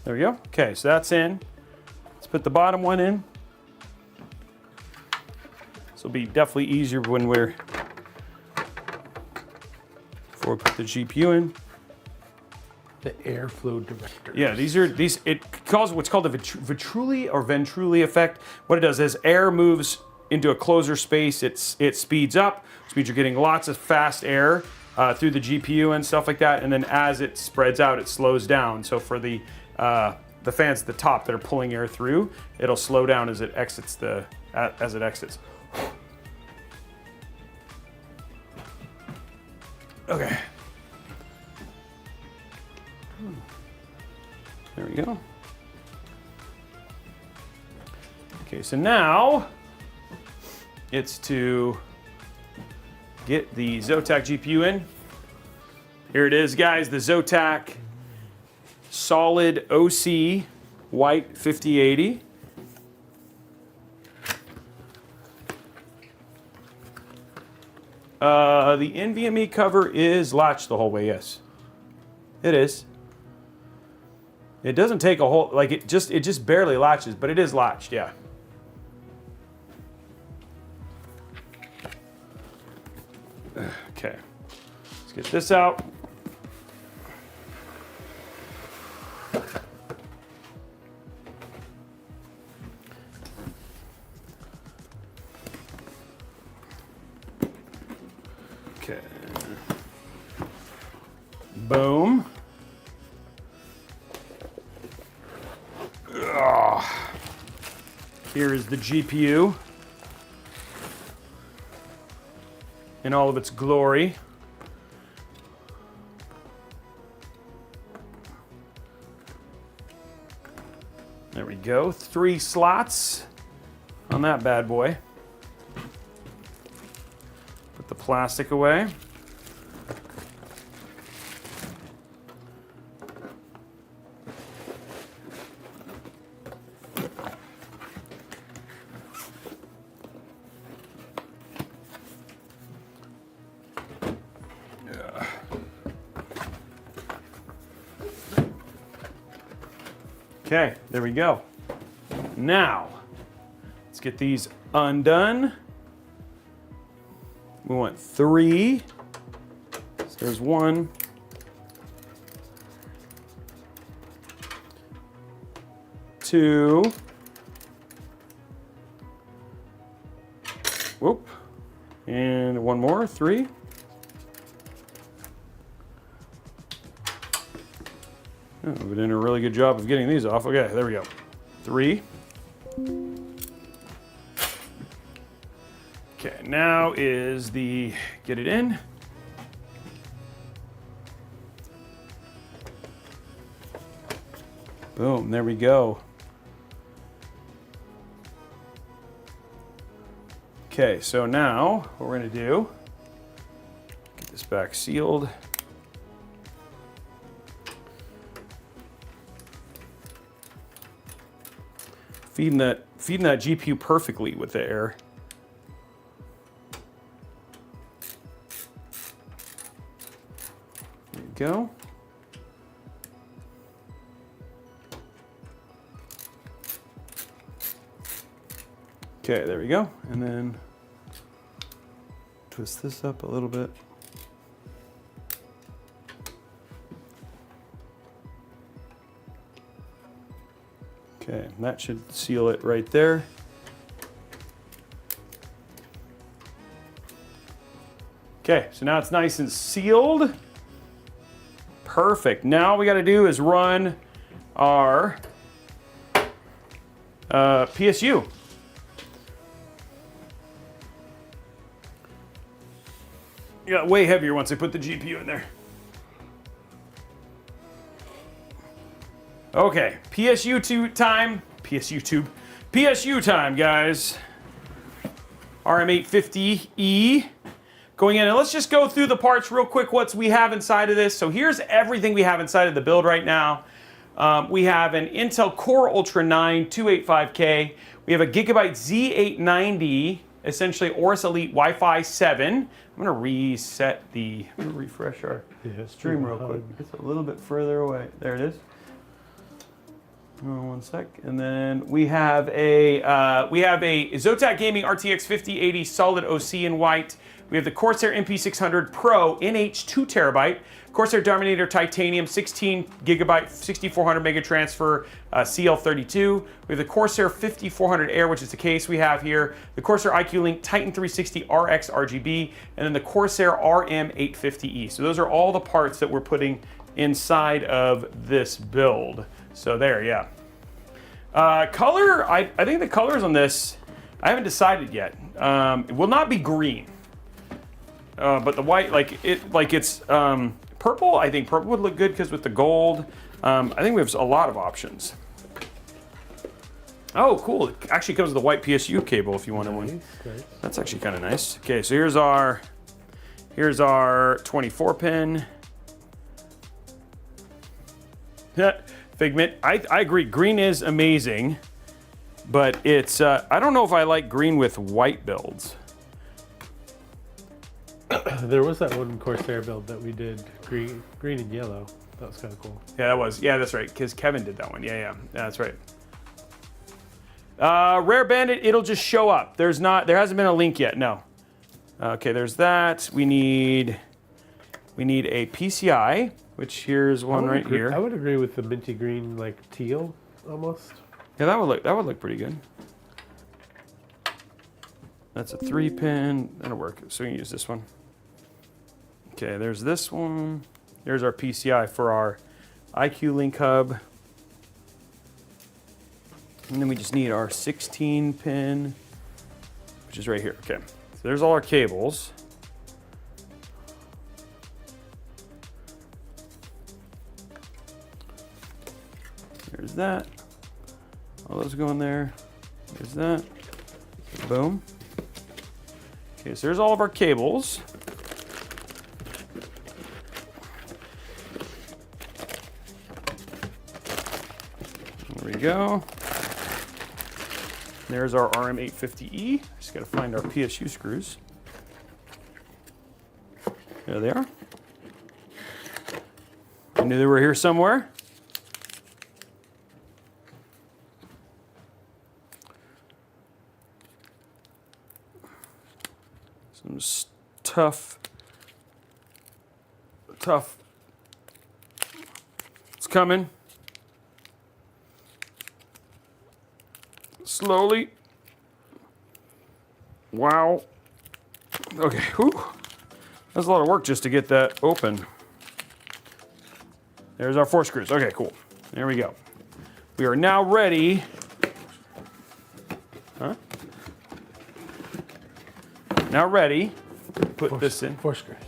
There we go. Okay, so that's in. Let's put the bottom one in. This will be definitely easier when before we put the GPU in. The airflow director. Yeah, it calls what's called the Venturi or Venturi effect. What it does is air moves into a closer space, it speeds up, which means you're getting lots of fast air through the GPU and stuff like that, and then as it spreads out, it slows down. So for the fans at the top that are pulling air through, it'll slow down as it exits Okay. There we go. Okay, so now it's to get the Zotac GPU in. Here it is, guys, the Zotac solid OC white 5080. The NVMe cover is latched the whole way, yes. It is. It doesn't take a whole, like it just barely latches, but it is latched, yeah. Okay, let's get this out. Okay. Boom. Here is the GPU in all of its glory. There we go. 3 slots on that bad boy. Put the plastic away. Okay, there we go. Now, let's get these undone. We want 3. So there's 1. 2. Whoop. And 1 more, 3. Oh, we've been doing a really good job of getting these off. Okay, there we go. 3. now is the get it in. Boom, there we go. Okay, so now what we're gonna do, get this back sealed. Feeding that GPU perfectly with the air. There you go. Okay, there we go. And then twist this up a little bit. Okay, that should seal it right there. Okay, so now it's nice and sealed. Perfect. Now we got to do is run our PSU. It got way heavier once I put the GPU in there. Okay, PSU time, guys. RM850E going in, and let's just go through the parts real quick, what we have inside of this. So here's everything we have inside of the build right now. We have an Intel Core Ultra 9 285K. We have a Gigabyte Z890, essentially Aorus Elite Wi-Fi 7. I'm gonna reset the, I'm gonna refresh our stream real quick. It's a little bit further away. There it is. One sec, and then we have a Zotac Gaming RTX 5080 solid OC in white. We have the Corsair MP600 Pro NH 2TB, Corsair Dominator Titanium 16 GB 6400 mega transfer CL32. We have the Corsair 5400 Air, which is the case we have here. The Corsair iCUE Link Titan 360 RX RGB, and then the Corsair RM850E. So those are all the parts that we're putting inside of this build. So there, yeah. Color, I think the colors on this, I haven't decided yet. It will not be green. But the white, it's purple. I think purple would look good because with the gold. I think we have a lot of options. Oh, cool. It actually comes with a white PSU cable if you wanted one. Nice. That's actually kind of nice. Okay, so here's our 24 pin. Figment. I agree. Green is amazing, but it's I don't know if I like green with white builds. There was that one Corsair build that we did green and yellow. That was kind of cool. Yeah, that was. Yeah, that's right. Because Kevin did that one. Yeah, that's right. Rare Bandit. It'll just show up. There hasn't been a link yet. No. Okay, there's that. We need a PCI. Which here's one right here. I would agree with the minty green, like teal, almost. Yeah, that would look pretty good. That's a 3-pin. That'll work. So we can use this one. Okay, there's this one. There's our PCI for our iCUE Link hub. And then we just need our 16-pin, which is right here. Okay, so there's all our cables. There's that. All those go in there. There's that. Boom. Okay, so there's all of our cables. There we go. There's our RM850E. Just gotta find our PSU screws. There they are. I knew they were here somewhere. Some tough. It's coming. Slowly. Wow. Okay, whew. That's a lot of work just to get that open. There's our 4 screws. Okay, cool. There we go. We are now ready. Huh? Now ready. Put this in. 4 screws.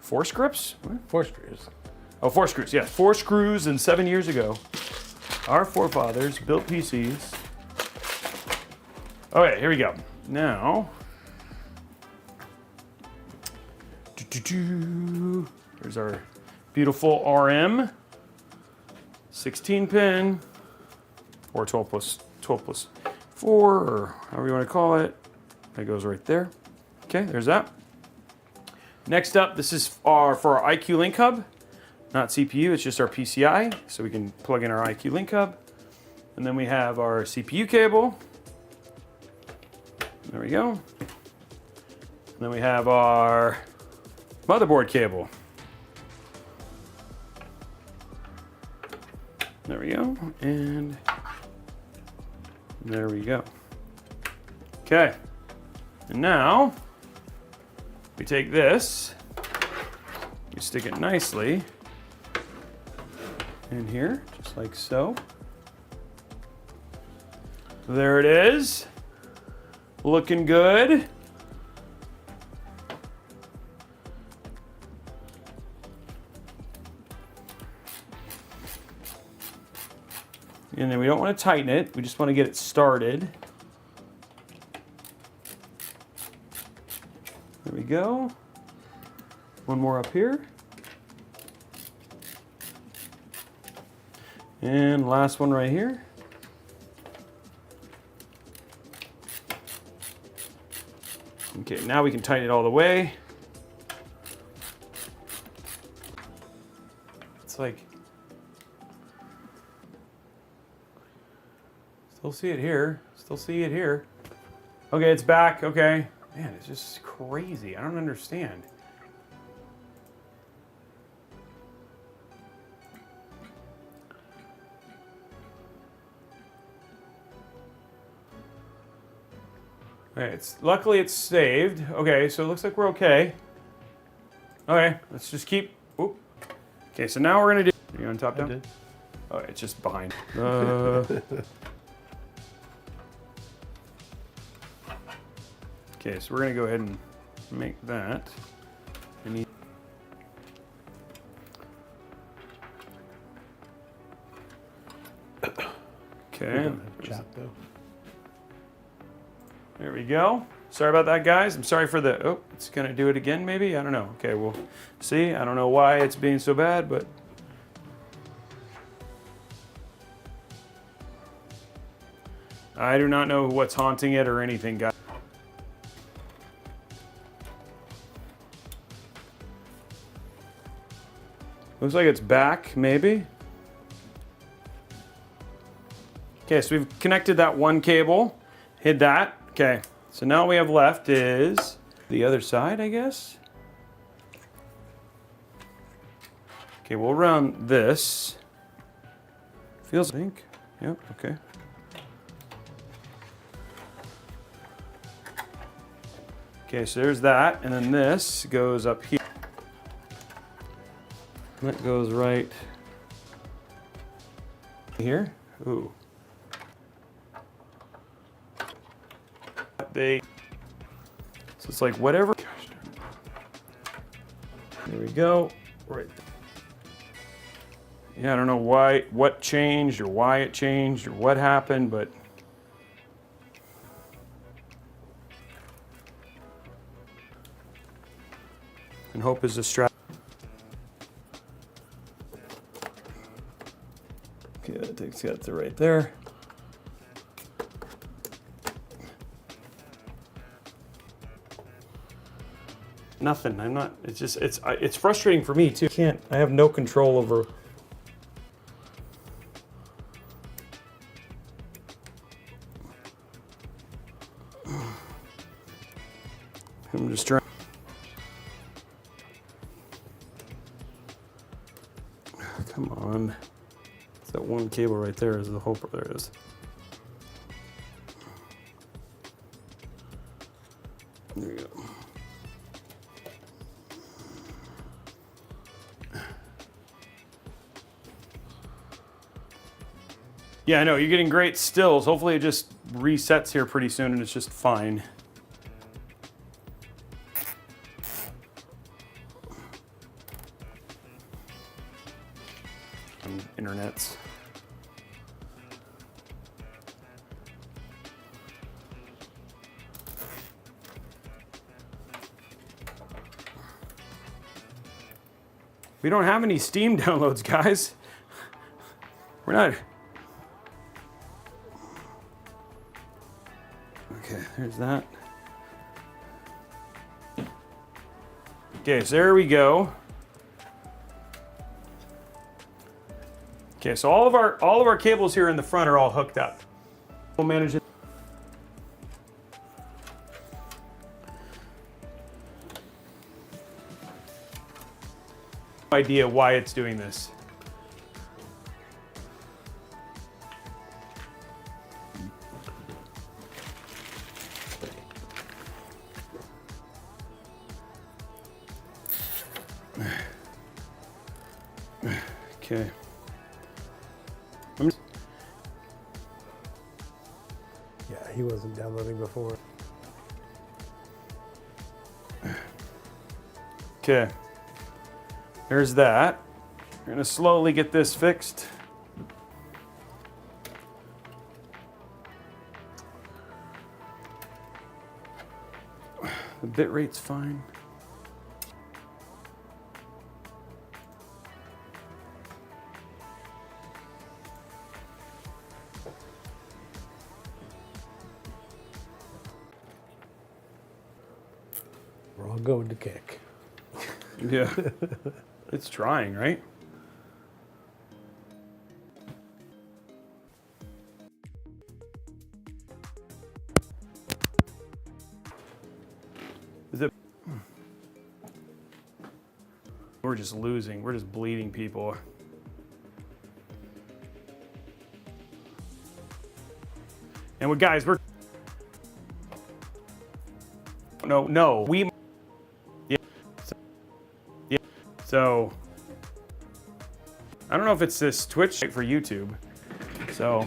4 scripts? What? 4 screws. Oh, 4 screws. Yeah, 4 screws and 7 years ago. Our forefathers built PCs. Okay, here we go. Now, there's our beautiful RM 16 pin, or 12 plus 4, or however you want to call it. That goes right there. Okay, there's that. Next up, this is for our iCUE link hub. Not CPU, it's just our PCI, so we can plug in our iCUE link hub. And then we have our CPU cable. There we go. And then we have our motherboard cable. There we go, and there we go. Okay, and now we take this, we stick it nicely in here, just like so. There it is, looking good. And then we don't want to tighten it, we just want to get it started. There we go. One more up here. And last one right here. Okay, now we can tighten it all the way. It's like, still see it here, still see it here. Okay, it's back, okay. Man, it's just crazy, I don't understand. Okay, luckily it's saved. Okay, so it looks like we're okay. Okay, let's just keep, oop. Okay, so now we're gonna do, are you on top down? Oh, it's just behind. Okay, so we're gonna go ahead and make that. Okay. There we go. Sorry about that, guys. I'm sorry for the, oh, it's gonna do it again maybe? I don't know. Okay, we'll see. I don't know why it's being so bad, but. I do not know what's haunting it or anything, guys. Looks like it's back, maybe. Okay, so we've connected that one cable, hid that. Okay, so now all we have left is the other side, I guess. Okay, we'll run this. Feels, I think. Yep, okay. Okay, so there's that, and then this goes up here. That goes right here. Ooh. So it's like whatever. There we go. Right. Yeah, I don't know what changed or why it changed or what happened, but and hope is a strat. Okay, that takes that to right there. Nothing. I'm not. It's just. It's frustrating for me too. I have no control over. I'm just trying. Come on. It's that one cable right there. Is the whole. There it is. There we go. Yeah, I know, you're getting great stills. Hopefully it just resets here pretty soon and it's just fine. internets. We don't have any Steam downloads, guys. We're not. Okay, there's that. Okay, so there we go. Okay, so all of our cables here in the front are all hooked up. We'll manage it. No idea why it's doing this. Okay. Yeah, he wasn't downloading before. Okay. There's that. We're gonna slowly get this fixed. The bit rate's fine. We're all going to kick. Yeah. It's trying, right? Is it? We're just losing. We're just bleeding people. And we guys, we're no, we So, I don't know if it's this Twitch for YouTube. So,